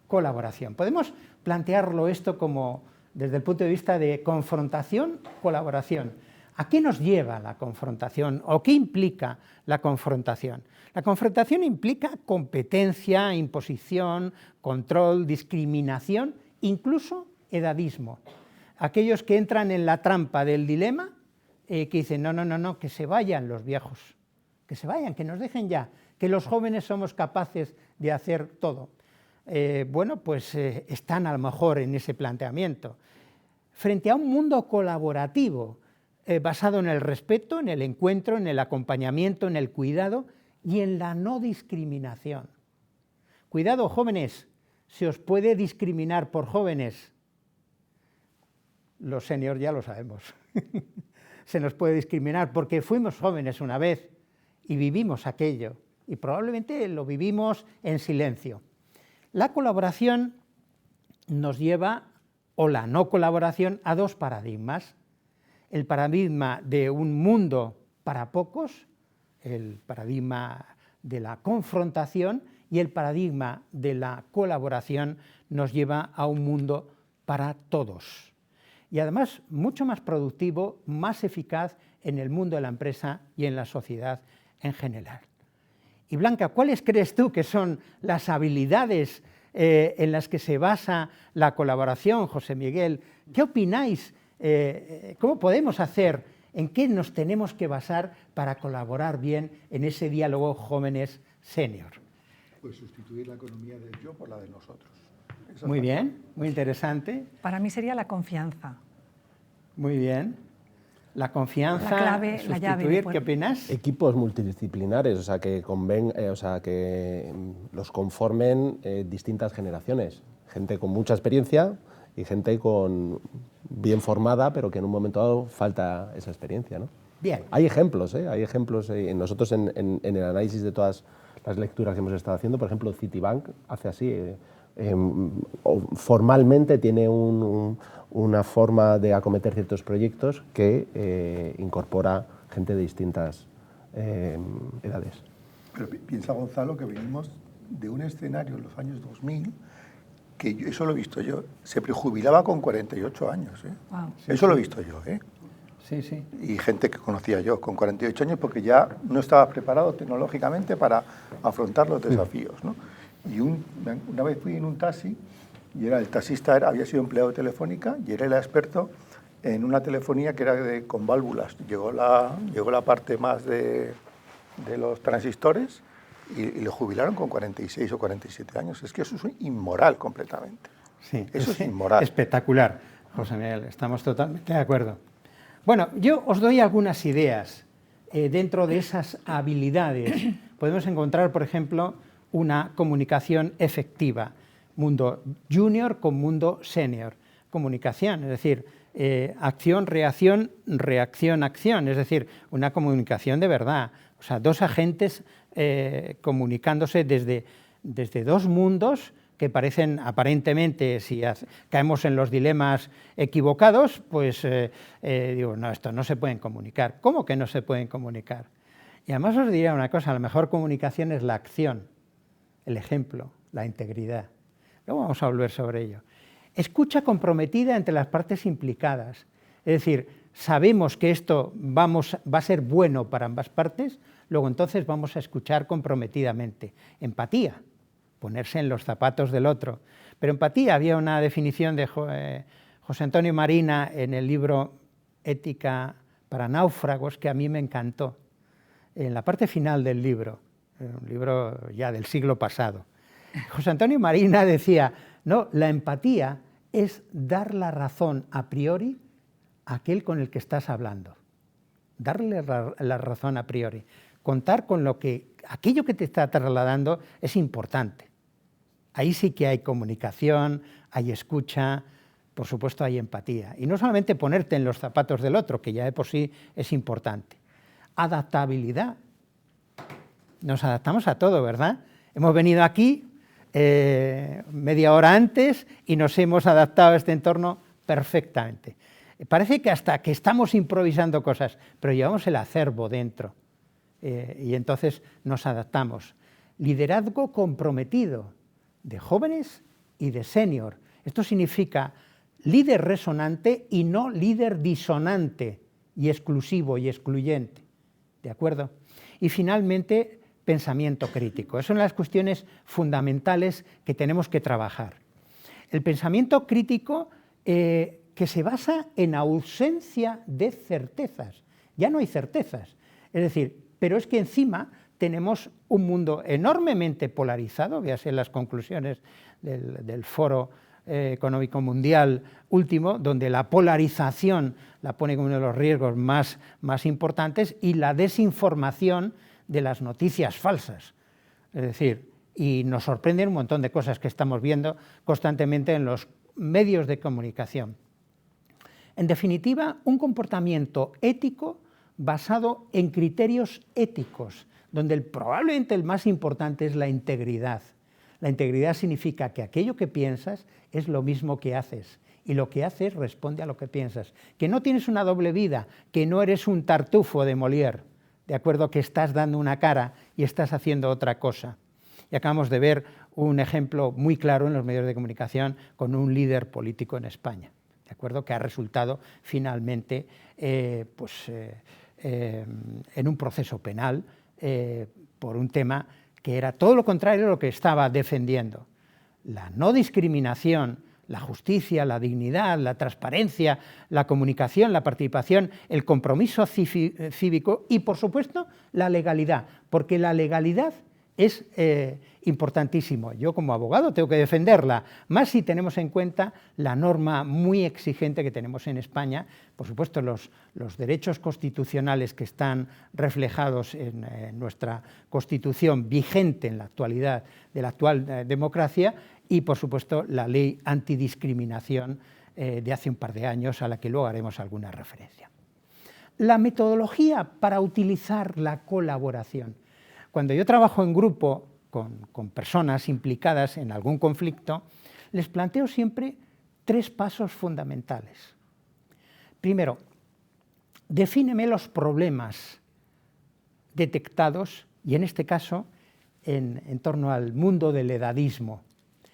colaboración. Podemos plantearlo esto como desde el punto de vista de confrontación, colaboración. ¿A qué nos lleva la confrontación o qué implica la confrontación? La confrontación implica competencia, imposición, control, discriminación, incluso edadismo. Aquellos que entran en la trampa del dilema, que dicen, no, que se vayan los viejos, que se vayan, que nos dejen ya, que los jóvenes somos capaces de hacer todo. Bueno, pues están a lo mejor en ese planteamiento. Frente a un mundo colaborativo, basado en el respeto, en el encuentro, en el acompañamiento, en el cuidado y en la no discriminación. Cuidado, jóvenes, se os puede discriminar por jóvenes. Los seniors ya lo sabemos. Se nos puede discriminar porque fuimos jóvenes una vez y vivimos aquello y probablemente lo vivimos en silencio. La colaboración nos lleva, o la no colaboración, a dos paradigmas. El paradigma de un mundo para pocos, el paradigma de la confrontación, y el paradigma de la colaboración nos lleva a un mundo para todos. Y además mucho más productivo, más eficaz en el mundo de la empresa y en la sociedad en general. Y Blanca, ¿cuáles crees tú que son las habilidades en las que se basa la colaboración, José Miguel? ¿Qué opináis? ¿Cómo podemos hacer? ¿En qué nos tenemos que basar para colaborar bien en ese diálogo jóvenes-senior? Pues sustituir la economía del yo por la de nosotros. Muy bien, muy interesante. Para mí sería la confianza. Muy bien. La confianza, la clave, la llave. ¿Qué opinas? Equipos multidisciplinares, o sea, que los conformen distintas generaciones. Gente con mucha experiencia y gente bien formada, pero que en un momento dado falta esa experiencia, ¿no? Bien. Hay ejemplos, nosotros en el análisis de todas las lecturas que hemos estado haciendo, por ejemplo, Citibank hace así, formalmente tiene una forma de acometer ciertos proyectos que incorpora gente de distintas edades. Pero piensa, Gonzalo, que venimos de un escenario en los años 2000 que eso lo he visto yo, se prejubilaba con 48 años. Wow. Eso lo he visto yo. Sí, sí. Y gente que conocía yo con 48 años porque ya no estaba preparado tecnológicamente para afrontar los desafíos, ¿no? Y una vez fui en un taxi y el taxista había sido empleado de Telefónica y era el experto en una telefonía que era con válvulas. Llegó la parte más de los transistores y lo jubilaron con 46 o 47 años. Es que eso es inmoral completamente. Sí, eso es inmoral. Espectacular, José Miguel, estamos totalmente de acuerdo. Bueno, yo os doy algunas ideas. Dentro de esas habilidades podemos encontrar, por ejemplo, una comunicación efectiva, mundo junior con mundo senior. Comunicación, es decir, acción, reacción, reacción, acción, es decir, una comunicación de verdad. O sea, dos agentes comunicándose desde dos mundos que parecen aparentemente, si caemos en los dilemas equivocados, pues digo, no, esto no se pueden comunicar. ¿Cómo que no se pueden comunicar? Y además os diría una cosa, la mejor comunicación es la acción, el ejemplo, la integridad. Luego vamos a volver sobre ello. Escucha comprometida entre las partes implicadas. Es decir, sabemos que esto va a ser bueno para ambas partes, luego entonces vamos a escuchar comprometidamente. Empatía, ponerse en los zapatos del otro. Pero empatía, había una definición de José Antonio Marina en el libro Ética para náufragos que a mí me encantó. En la parte final del libro, un libro ya del siglo pasado, José Antonio Marina decía, no, la empatía es dar la razón a priori a aquel con el que estás hablando. Darle la razón a priori. Contar con lo que aquello que te está trasladando es importante. Ahí sí que hay comunicación, hay escucha, por supuesto hay empatía. Y no solamente ponerte en los zapatos del otro, que ya de por sí es importante. Adaptabilidad. Nos adaptamos a todo, ¿verdad? Hemos venido aquí media hora antes y nos hemos adaptado a este entorno perfectamente. Parece que hasta que estamos improvisando cosas, pero llevamos el acervo dentro y entonces nos adaptamos. Liderazgo comprometido de jóvenes y de senior. Esto significa líder resonante y no líder disonante y exclusivo y excluyente. ¿De acuerdo? Y finalmente, pensamiento crítico. Esas son las cuestiones fundamentales que tenemos que trabajar. El pensamiento crítico que se basa en ausencia de certezas. Ya no hay certezas. Es decir, pero es que encima tenemos un mundo enormemente polarizado, véase las conclusiones del Foro Económico Mundial último, donde la polarización la pone como uno de los riesgos más importantes, y la desinformación de las noticias falsas. Es decir, y nos sorprenden un montón de cosas que estamos viendo constantemente en los medios de comunicación. En definitiva, un comportamiento ético basado en criterios éticos, donde probablemente el más importante es la integridad. La integridad significa que aquello que piensas es lo mismo que haces, y lo que haces responde a lo que piensas. Que no tienes una doble vida, que no eres un tartufo de Molière, de acuerdo, que estás dando una cara y estás haciendo otra cosa. Y acabamos de ver un ejemplo muy claro en los medios de comunicación con un líder político en España, de acuerdo, que ha resultado finalmente en un proceso penal por un tema que era todo lo contrario a lo que estaba defendiendo. La no discriminación, la justicia, la dignidad, la transparencia, la comunicación, la participación, el compromiso cívico y, por supuesto, la legalidad, porque la legalidad es importantísimo. Yo como abogado tengo que defenderla, más si tenemos en cuenta la norma muy exigente que tenemos en España, por supuesto los derechos constitucionales que están reflejados en nuestra Constitución vigente en la actualidad de la actual democracia, y por supuesto la ley antidiscriminación de hace un par de años, a la que luego haremos alguna referencia. La metodología para utilizar la colaboración. Cuando yo trabajo en grupo con personas implicadas en algún conflicto, les planteo siempre 3 pasos fundamentales. Primero, defíneme los problemas detectados, y en este caso en torno al mundo del edadismo.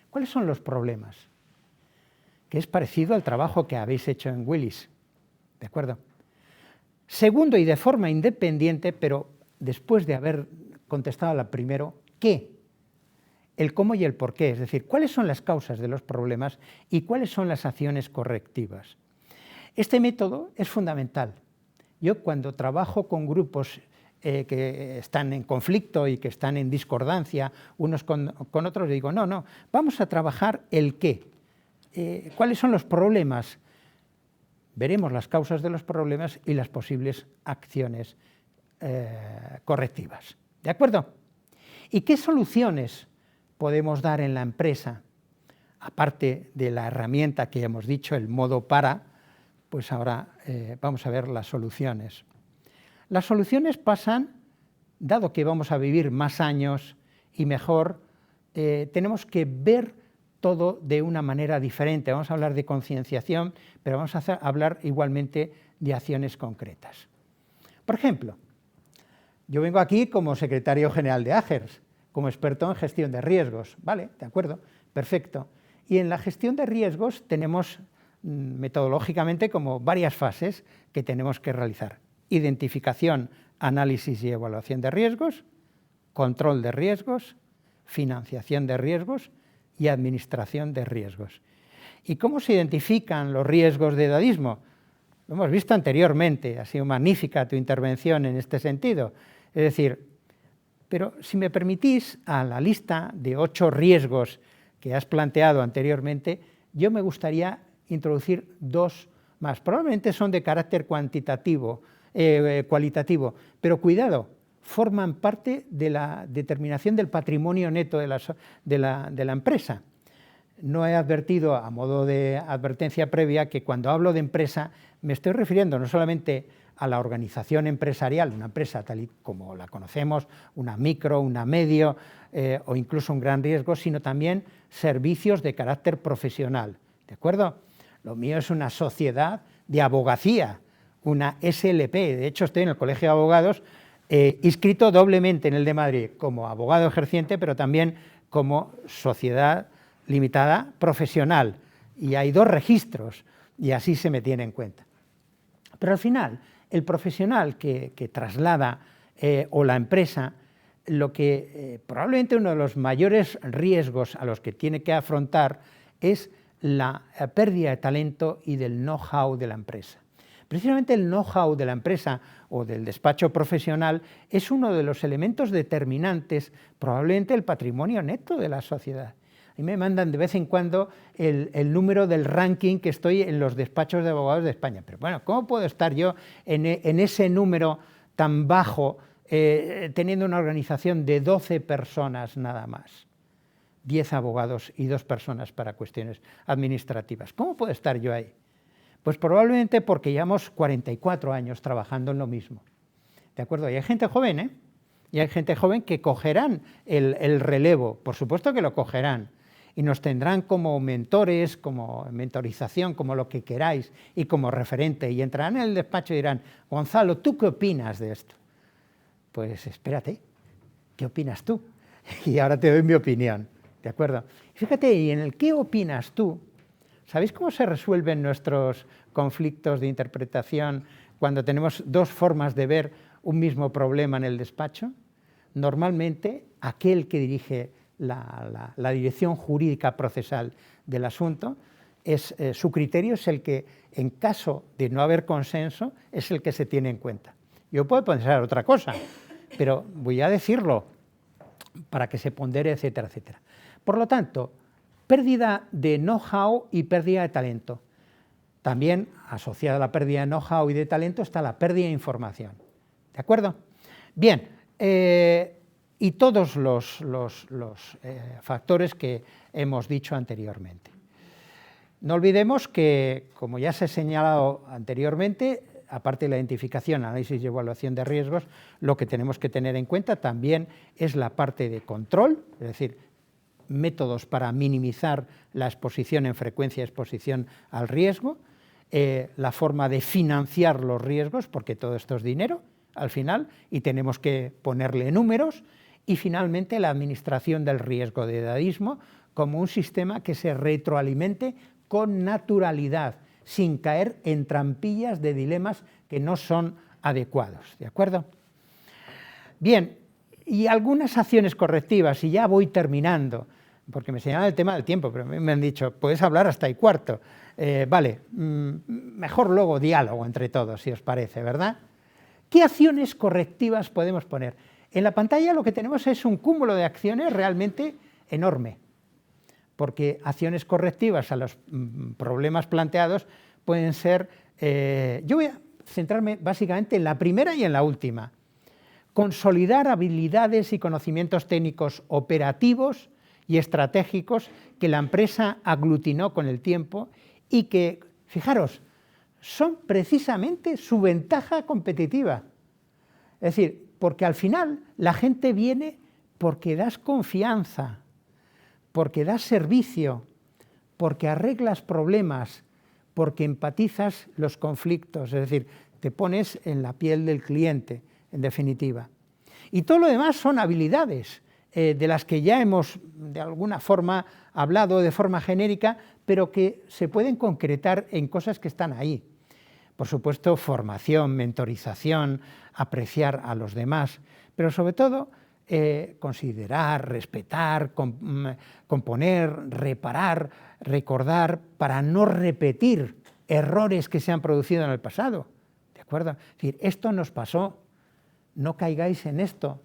¿Cuáles son los problemas? Que es parecido al trabajo que habéis hecho en Willis, ¿de acuerdo? Segundo, y de forma independiente, pero después de haber contestado al primero, ¿qué? El cómo y el por qué, es decir, cuáles son las causas de los problemas y cuáles son las acciones correctivas. Este método es fundamental. Yo cuando trabajo con grupos que están en conflicto y que están en discordancia unos con otros, digo, no, vamos a trabajar el qué. ¿Cuáles son los problemas? Veremos las causas de los problemas y las posibles acciones correctivas. ¿De acuerdo? ¿Y qué soluciones podemos dar en la empresa? Aparte de la herramienta que hemos dicho, el modo para, pues ahora vamos a ver las soluciones. Las soluciones pasan, dado que vamos a vivir más años y mejor, tenemos que ver todo de una manera diferente. Vamos a hablar de concienciación, pero vamos a hablar igualmente de acciones concretas. Por ejemplo, Yo vengo aquí como secretario general de AGERS, como experto en gestión de riesgos. Vale, de acuerdo, perfecto. Y en la gestión de riesgos tenemos metodológicamente como varias fases que tenemos que realizar. Identificación, análisis y evaluación de riesgos, control de riesgos, financiación de riesgos y administración de riesgos. ¿Y cómo se identifican los riesgos de edadismo? Lo hemos visto anteriormente, ha sido magnífica tu intervención en este sentido. Es decir, pero si me permitís, a la lista de 8 riesgos que has planteado anteriormente, yo me gustaría introducir 2 más. Probablemente son de carácter cualitativo, pero cuidado, forman parte de la determinación del patrimonio neto de la empresa. No he advertido, a modo de advertencia previa, que cuando hablo de empresa me estoy refiriendo no solamente a la organización empresarial, una empresa tal y como la conocemos, una micro, una medio o incluso un gran riesgo, sino también servicios de carácter profesional. ¿De acuerdo? Lo mío es una sociedad de abogacía, una SLP. De hecho, estoy en el Colegio de Abogados inscrito doblemente en el de Madrid como abogado ejerciente, pero también como sociedad limitada profesional. Y hay 2 registros y así se me tiene en cuenta. Pero al final, el profesional que traslada o la empresa, lo que probablemente uno de los mayores riesgos a los que tiene que afrontar es la pérdida de talento y del know-how de la empresa. Precisamente el know-how de la empresa o del despacho profesional es uno de los elementos determinantes, probablemente el patrimonio neto de la sociedad. A mí me mandan de vez en cuando el número del ranking que estoy en los despachos de abogados de España. Pero bueno, ¿cómo puedo estar yo en ese número tan bajo teniendo una organización de 12 personas nada más? 10 abogados y 2 personas para cuestiones administrativas. ¿Cómo puedo estar yo ahí? Pues probablemente porque llevamos 44 años trabajando en lo mismo. ¿De acuerdo? Y hay gente joven, ¿eh? Y hay gente joven que cogerán el relevo, por supuesto que lo cogerán, y nos tendrán como mentores, como mentorización, como lo que queráis, y como referente, y entrarán en el despacho y dirán, Gonzalo, ¿tú qué opinas de esto? Pues espérate, ¿qué opinas tú? Y ahora te doy mi opinión, ¿de acuerdo? Fíjate, y en el ¿qué opinas tú? ¿Sabéis cómo se resuelven nuestros conflictos de interpretación cuando tenemos 2 formas de ver un mismo problema en el despacho? Normalmente, aquel que dirige la dirección jurídica procesal del asunto, su criterio es el que, en caso de no haber consenso, es el que se tiene en cuenta. Yo puedo pensar otra cosa, pero voy a decirlo para que se pondere, etcétera, etcétera. Por lo tanto, pérdida de know-how y pérdida de talento. También asociada a la pérdida de know-how y de talento está la pérdida de información. ¿De acuerdo? Bien, y todos los factores que hemos dicho anteriormente. No olvidemos que, como ya se ha señalado anteriormente, aparte de la identificación, análisis y evaluación de riesgos, lo que tenemos que tener en cuenta también es la parte de control, es decir, métodos para minimizar la exposición en frecuencia de exposición al riesgo, la forma de financiar los riesgos, porque todo esto es dinero al final y tenemos que ponerle números, y finalmente la administración del riesgo de edadismo como un sistema que se retroalimente con naturalidad, sin caer en trampillas de dilemas que no son adecuados, ¿de acuerdo? Bien, y algunas acciones correctivas, y ya voy terminando, porque me señalan el tema del tiempo, pero me han dicho, puedes hablar hasta y cuarto. Vale, mejor luego diálogo entre todos, si os parece, ¿verdad? ¿Qué acciones correctivas podemos poner? En la pantalla lo que tenemos es un cúmulo de acciones realmente enorme, porque acciones correctivas a los problemas planteados pueden ser, yo voy a centrarme básicamente en la primera y en la última. Consolidar habilidades y conocimientos técnicos operativos y estratégicos que la empresa aglutinó con el tiempo y que, fijaros, son precisamente su ventaja competitiva. Es decir, porque al final la gente viene porque das confianza, porque das servicio, porque arreglas problemas, porque empatizas los conflictos, es decir, te pones en la piel del cliente, en definitiva. Y todo lo demás son habilidades de las que ya hemos de alguna forma hablado de forma genérica, pero que se pueden concretar en cosas que están ahí. Por supuesto, formación, mentorización, apreciar a los demás, pero sobre todo considerar, respetar, componer, reparar, recordar, para no repetir errores que se han producido en el pasado. ¿De acuerdo? Es decir, esto nos pasó, no caigáis en esto.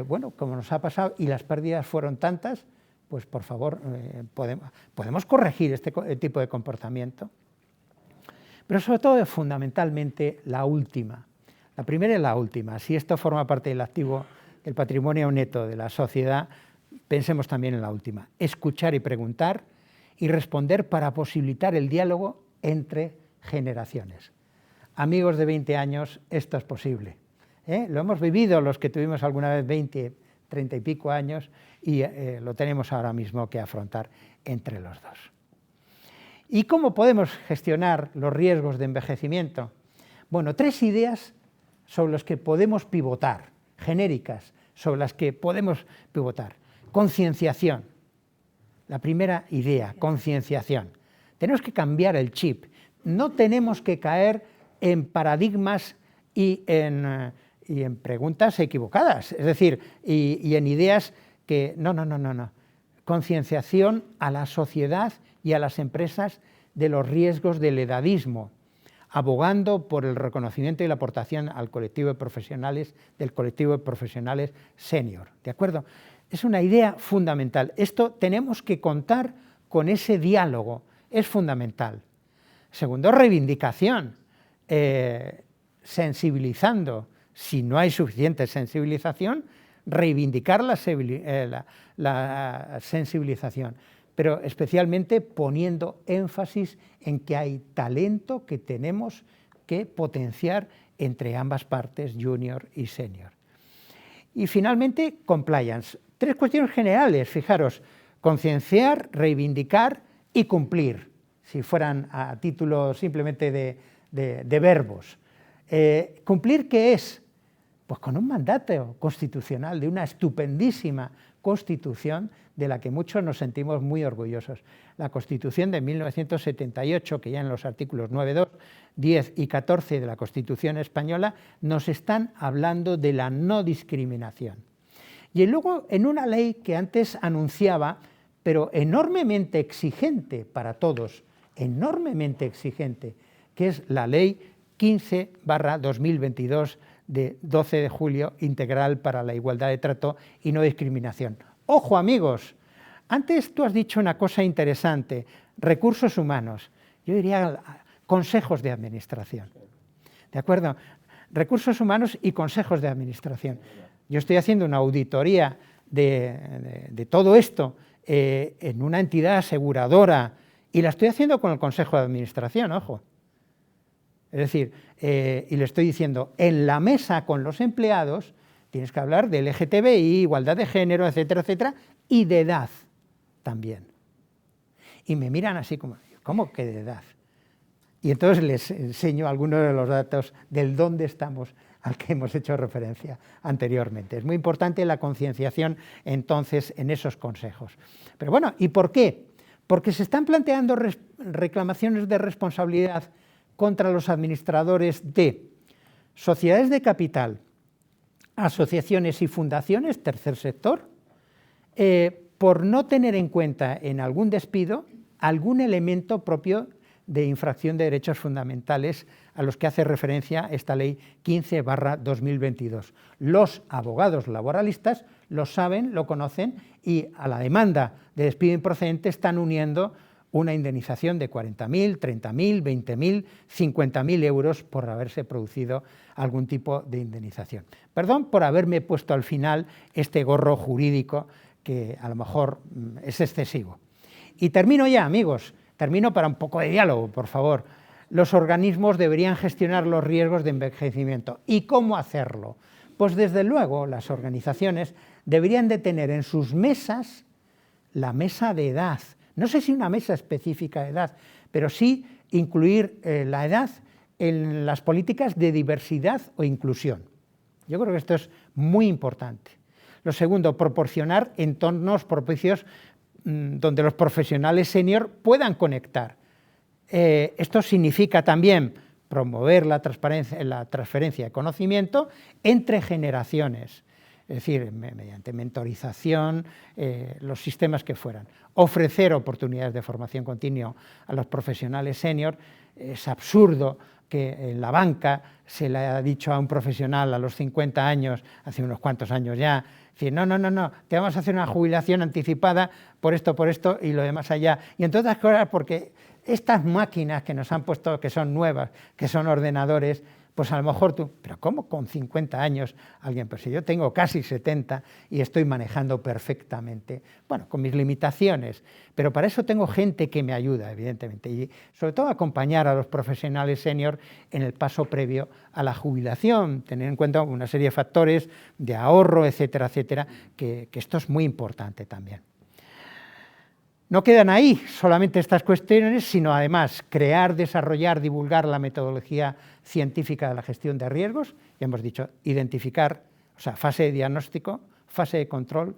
Bueno, como nos ha pasado y las pérdidas fueron tantas, pues por favor, podemos corregir este tipo de comportamiento. Pero sobre todo, fundamentalmente, la última. La primera y la última. Si esto forma parte del activo, del patrimonio neto de la sociedad, pensemos también en la última. Escuchar y preguntar y responder para posibilitar el diálogo entre generaciones. Amigos de 20 años, esto es posible. Lo hemos vivido los que tuvimos alguna vez 20, 30 y pico años y lo tenemos ahora mismo que afrontar entre los dos. ¿Y cómo podemos gestionar los riesgos de envejecimiento? Bueno, 3 ideas sobre las que podemos pivotar, genéricas, sobre las que podemos pivotar. Concienciación. La primera idea, concienciación. Tenemos que cambiar el chip. No tenemos que caer en paradigmas y en preguntas equivocadas, es decir, y en ideas que... No. Concienciación a la sociedad y a las empresas de los riesgos del edadismo, abogando por el reconocimiento y la aportación al colectivo de profesionales, del colectivo de profesionales senior. ¿De acuerdo? Es una idea fundamental. Esto tenemos que contar con ese diálogo, es fundamental. Segundo, reivindicación, sensibilizando. Si no hay suficiente sensibilización, reivindicar la sensibilización, pero especialmente poniendo énfasis en que hay talento que tenemos que potenciar entre ambas partes, junior y senior. Y finalmente, compliance. 3 cuestiones generales, fijaros, concienciar, reivindicar y cumplir, si fueran a título simplemente de verbos. ¿Cumplir qué es? Pues con un mandato constitucional de una estupendísima Constitución de la que muchos nos sentimos muy orgullosos. La Constitución de 1978, que ya en los artículos 9, 2, 10 y 14 de la Constitución española nos están hablando de la no discriminación. Y luego en una ley que antes anunciaba, pero enormemente exigente para todos, enormemente exigente, que es la Ley 15/2022 de 12 de julio, integral para la igualdad de trato y no discriminación. Ojo, amigos, antes tú has dicho una cosa interesante, recursos humanos. Yo diría consejos de administración. ¿De acuerdo? Recursos humanos y consejos de administración. Yo estoy haciendo una auditoría de todo esto en una entidad aseguradora y la estoy haciendo con el consejo de administración, ojo. Es decir, y le estoy diciendo, en la mesa con los empleados tienes que hablar de LGTBI, igualdad de género, etcétera, etcétera, y de edad también. Y me miran así como, ¿cómo que de edad? Y entonces les enseño algunos de los datos del dónde estamos al que hemos hecho referencia anteriormente. Es muy importante la concienciación entonces en esos consejos. Pero bueno, ¿y por qué? Porque se están planteando reclamaciones de responsabilidad contra los administradores de sociedades de capital, asociaciones y fundaciones, tercer sector, por no tener en cuenta en algún despido algún elemento propio de infracción de derechos fundamentales a los que hace referencia esta ley 15/2022. Los abogados laboralistas lo saben, lo conocen y a la demanda de despido improcedente están uniendo una indemnización de 40.000, 30.000, 20.000, 50.000 euros por haberse producido algún tipo de indemnización. Perdón por haberme puesto al final este gorro jurídico que a lo mejor es excesivo. Y termino ya, amigos, termino para un poco de diálogo, por favor. Los organismos deberían gestionar los riesgos de envejecimiento. ¿Y cómo hacerlo? Pues desde luego las organizaciones deberían de tener en sus mesas la mesa de edad. No sé si una mesa específica de edad, pero sí incluir la edad en las políticas de diversidad o inclusión. Yo creo que esto es muy importante. Lo segundo, proporcionar entornos propicios donde los profesionales senior puedan conectar. Esto significa también promover la transferencia de conocimiento entre generaciones, es decir, mediante mentorización, los sistemas que fueran. Ofrecer oportunidades de formación continua a los profesionales senior. Es absurdo que en la banca se le ha dicho a un profesional a los 50 años, hace unos cuantos años ya, decir, no, te vamos a hacer una jubilación anticipada por esto y lo demás allá. Y entre otras cosas porque estas máquinas que nos han puesto, que son nuevas, que son ordenadores, pues a lo mejor tú, pero ¿cómo con 50 años alguien? Pues si yo tengo casi 70 y estoy manejando perfectamente, bueno, con mis limitaciones, pero para eso tengo gente que me ayuda, evidentemente, y sobre todo acompañar a los profesionales senior en el paso previo a la jubilación, tener en cuenta una serie de factores de ahorro, etcétera, etcétera, que esto es muy importante también. No quedan ahí solamente estas cuestiones, sino además crear, desarrollar, divulgar la metodología científica de la gestión de riesgos. Ya hemos dicho, identificar, o sea, fase de diagnóstico, fase de control,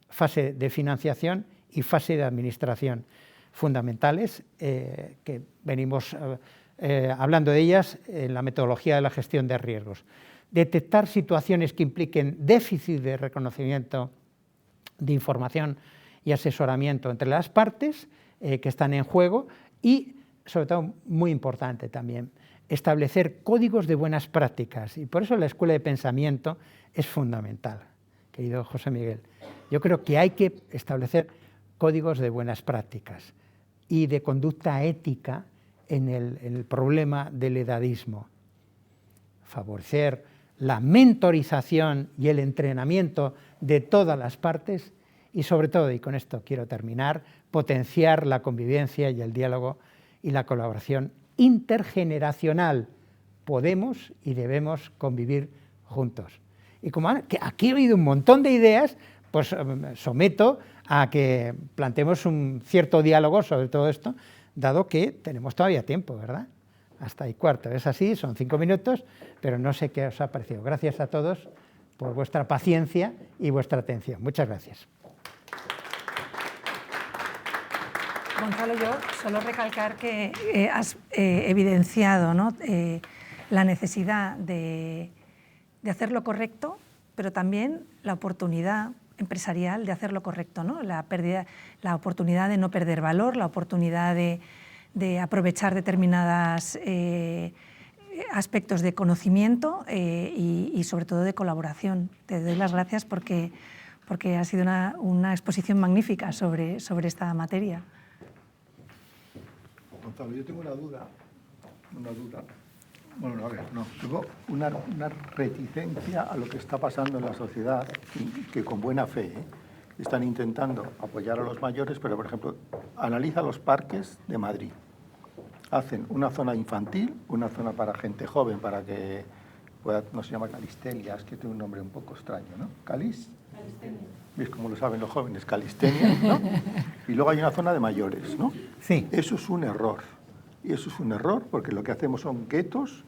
fase de financiación y fase de administración, fundamentales, que venimos hablando de ellas en la metodología de la gestión de riesgos. Detectar situaciones que impliquen déficit de reconocimiento de información y asesoramiento entre las partes que están en juego y, sobre todo, muy importante también, establecer códigos de buenas prácticas. Y por eso la escuela de pensamiento es fundamental, querido José Miguel. Yo creo que hay que establecer códigos de buenas prácticas y de conducta ética en el problema del edadismo. Favorecer la mentorización y el entrenamiento de todas las partes y sobre todo, y con esto quiero terminar, potenciar la convivencia y el diálogo y la colaboración intergeneracional. Podemos y debemos convivir juntos. Y como aquí he oído un montón de ideas, pues someto a que planteemos un cierto diálogo sobre todo esto, dado que tenemos todavía tiempo, ¿verdad? Hasta y cuarto. Es así, son 5 minutos, pero no sé qué os ha parecido. Gracias a todos por vuestra paciencia y vuestra atención. Muchas gracias. Gonzalo, yo solo recalcar que has evidenciado, ¿no?, la necesidad de hacer lo correcto, pero también la oportunidad empresarial de hacer lo correcto, ¿no? La oportunidad de no perder valor, la oportunidad de aprovechar determinados aspectos de conocimiento y sobre todo de colaboración. Te doy las gracias porque ha sido una exposición magnífica sobre esta materia. Gonzalo, yo tengo una duda. Bueno, a ver, no, tengo una reticencia a lo que está pasando en la sociedad, que con buena fe están intentando apoyar a los mayores, pero, por ejemplo, analiza los parques de Madrid. Hacen una zona infantil, una zona para gente joven, para que pueda, no se llama calistenia, es que tiene un nombre un poco extraño, ¿no? Calistenia. ¿Ves cómo lo saben los jóvenes? Calistenia, ¿no? Y luego hay una zona de mayores, ¿no? Sí. Eso es un error. Y eso es un error porque lo que hacemos son guetos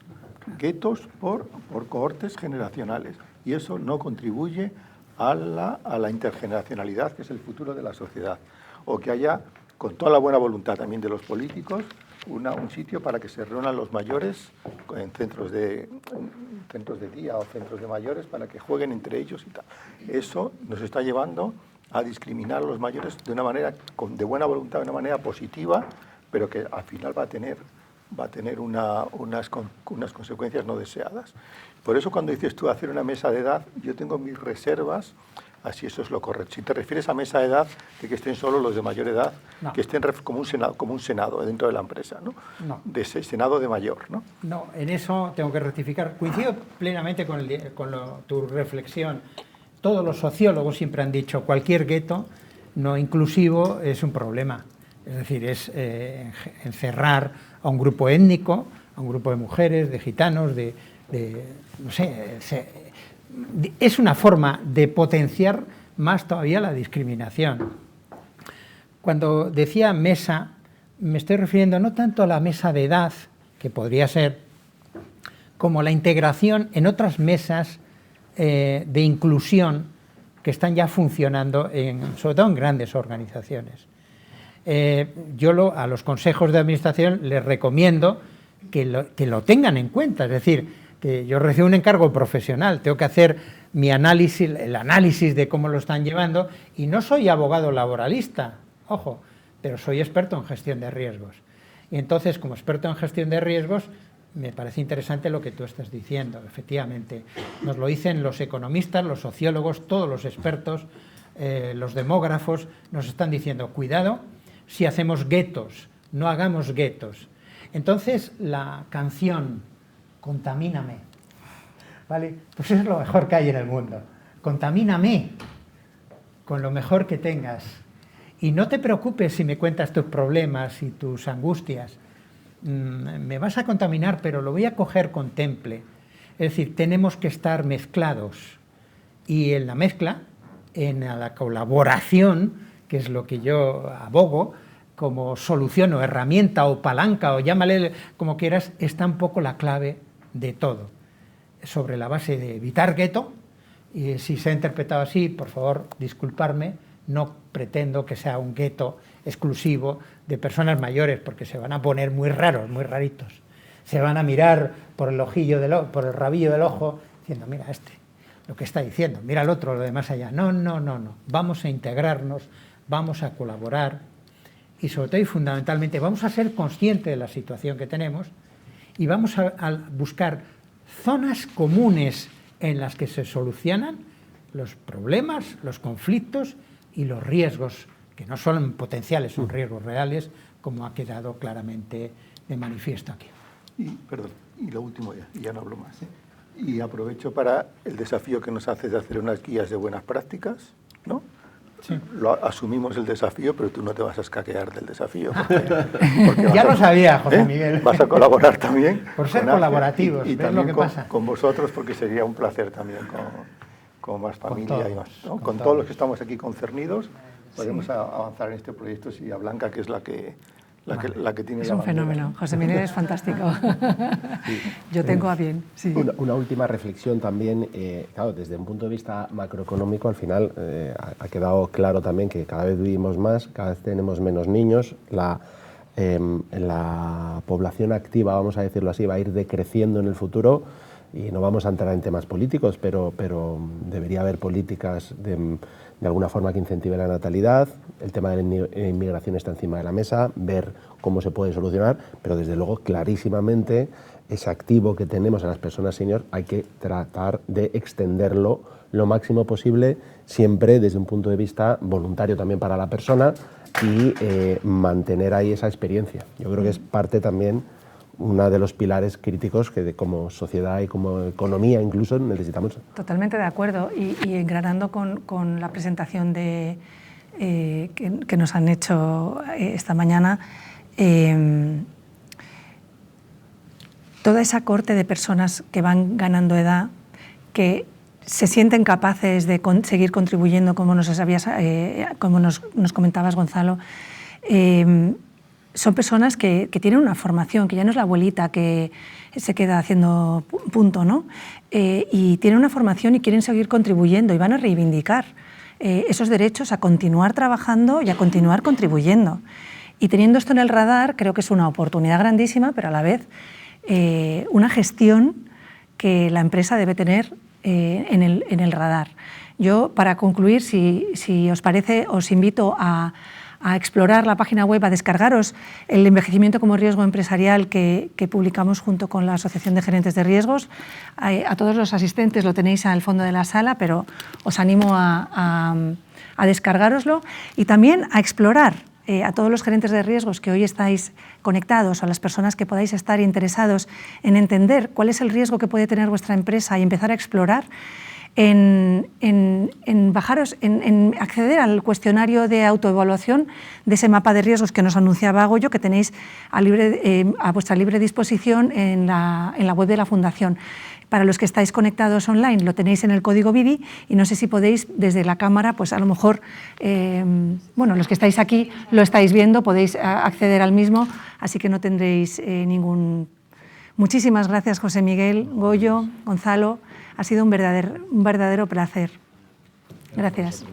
por cohortes generacionales. Y eso no contribuye a la intergeneracionalidad, que es el futuro de la sociedad. O que haya, con toda la buena voluntad también de los políticos, un sitio para que se reúnan los mayores en centros de día o centros de mayores para que jueguen entre ellos y tal. Eso nos está llevando a discriminar a los mayores de una manera, de buena voluntad, de una manera positiva, pero que al final va a tener unas consecuencias no deseadas. Por eso cuando dices tú hacer una mesa de edad, yo tengo mis reservas a si eso es lo correcto. Si te refieres a mesa de edad, de que estén solo los de mayor edad, no, que estén como un senado dentro de la empresa, ¿no? No. De ese senado de mayor, ¿no? No, en eso tengo que rectificar. Coincido plenamente con tu reflexión. Todos los sociólogos siempre han dicho cualquier gueto no inclusivo es un problema. Es decir, es encerrar a un grupo étnico, a un grupo de mujeres, de gitanos, no sé, es una forma de potenciar más todavía la discriminación. Cuando decía mesa, me estoy refiriendo no tanto a la mesa de edad, que podría ser, como la integración en otras mesas de inclusión que están ya funcionando, sobre todo en grandes organizaciones. Yo a los consejos de administración les recomiendo que lo tengan en cuenta, es decir, que yo recibo un encargo profesional, tengo que hacer el análisis de cómo lo están llevando, y no soy abogado laboralista, ojo, pero soy experto en gestión de riesgos. Y entonces, como experto en gestión de riesgos, me parece interesante lo que tú estás diciendo, efectivamente. Nos lo dicen los economistas, los sociólogos, todos los expertos, los demógrafos, nos están diciendo, cuidado si hacemos guetos, no hagamos guetos. Entonces, la canción Contamíname, ¿vale? Pues es lo mejor que hay en el mundo. Contamíname con lo mejor que tengas. Y no te preocupes si me cuentas tus problemas y tus angustias. Me vas a contaminar, pero lo voy a coger con temple. Es decir, tenemos que estar mezclados. Y en la mezcla, en la colaboración, que es lo que yo abogo, como solución o herramienta o palanca o llámale como quieras, está un poco la clave de todo. Sobre la base de evitar gueto, y si se ha interpretado así, por favor, disculparme, no pretendo que sea un gueto exclusivo de personas mayores, porque se van a poner muy raros, muy raritos. Se van a mirar por el ojillo por el rabillo del ojo, diciendo, mira lo que está diciendo, mira el otro, lo de más allá. No. Vamos a integrarnos, vamos a colaborar y sobre todo y fundamentalmente vamos a ser conscientes de la situación que tenemos y vamos a buscar zonas comunes en las que se solucionan los problemas, los conflictos y los riesgos, que no son potenciales, son riesgos reales, como ha quedado claramente de manifiesto aquí. Y lo último ya no hablo más. Y aprovecho para el desafío que nos haces de hacer unas guías de buenas prácticas, ¿no? Sí. Asumimos el desafío, pero tú no te vas a escaquear del desafío. Porque ya lo sabía, José Miguel. Vas a colaborar también. Por ser colaborativos, y ¿ves también lo que pasa? Con vosotros, porque sería un placer también con más familia y más. ¿No? Con todos los que estamos aquí concernidos, podemos avanzar en este proyecto, y a Blanca, que es la que tiene es la un bandera. fenómeno. José Miguel es fantástico. Sí. Yo tengo a bien. Sí. Una última reflexión también, claro, desde un punto de vista macroeconómico, al final ha quedado claro también que cada vez vivimos más, cada vez tenemos menos niños, la población activa, vamos a decirlo así, va a ir decreciendo en el futuro, y no vamos a entrar en temas políticos, pero debería haber políticas de alguna forma que incentive la natalidad. El tema de la inmigración está encima de la mesa, ver cómo se puede solucionar, pero desde luego clarísimamente ese activo que tenemos a las personas senior hay que tratar de extenderlo lo máximo posible, siempre desde un punto de vista voluntario también para la persona, y mantener ahí esa experiencia. Yo creo que es parte también, uno de los pilares críticos que como sociedad y como economía incluso necesitamos. Totalmente de acuerdo, y engranando con la presentación que nos han hecho esta mañana, toda esa corte de personas que van ganando edad, que se sienten capaces de seguir contribuyendo, como nos comentabas, Gonzalo, son personas que tienen una formación, que ya no es la abuelita que se queda haciendo punto, ¿no? Y tienen una formación y quieren seguir contribuyendo y van a reivindicar esos derechos, a continuar trabajando y a continuar contribuyendo. Y teniendo esto en el radar, creo que es una oportunidad grandísima, pero a la vez una gestión que la empresa debe tener en el radar. Yo, para concluir, si os parece, os invito a explorar la página web, a descargaros el envejecimiento como riesgo empresarial que publicamos junto con la Asociación de Gerentes de Riesgos. A todos los asistentes lo tenéis al fondo de la sala, pero os animo a descargároslo, y también a explorar a todos los gerentes de riesgos que hoy estáis conectados, o a las personas que podáis estar interesados en entender cuál es el riesgo que puede tener vuestra empresa y empezar a explorar, en acceder al cuestionario de autoevaluación de ese mapa de riesgos que nos anunciaba Goyo, que tenéis a vuestra libre disposición en la web de la Fundación. Para los que estáis conectados online, lo tenéis en el código BIDI, y no sé si podéis desde la cámara, pues a lo mejor, los que estáis aquí lo estáis viendo, podéis acceder al mismo, así que no tendréis ningún... Muchísimas gracias, José Miguel, Goyo, Gonzalo, Ha sido un verdadero placer. Gracias.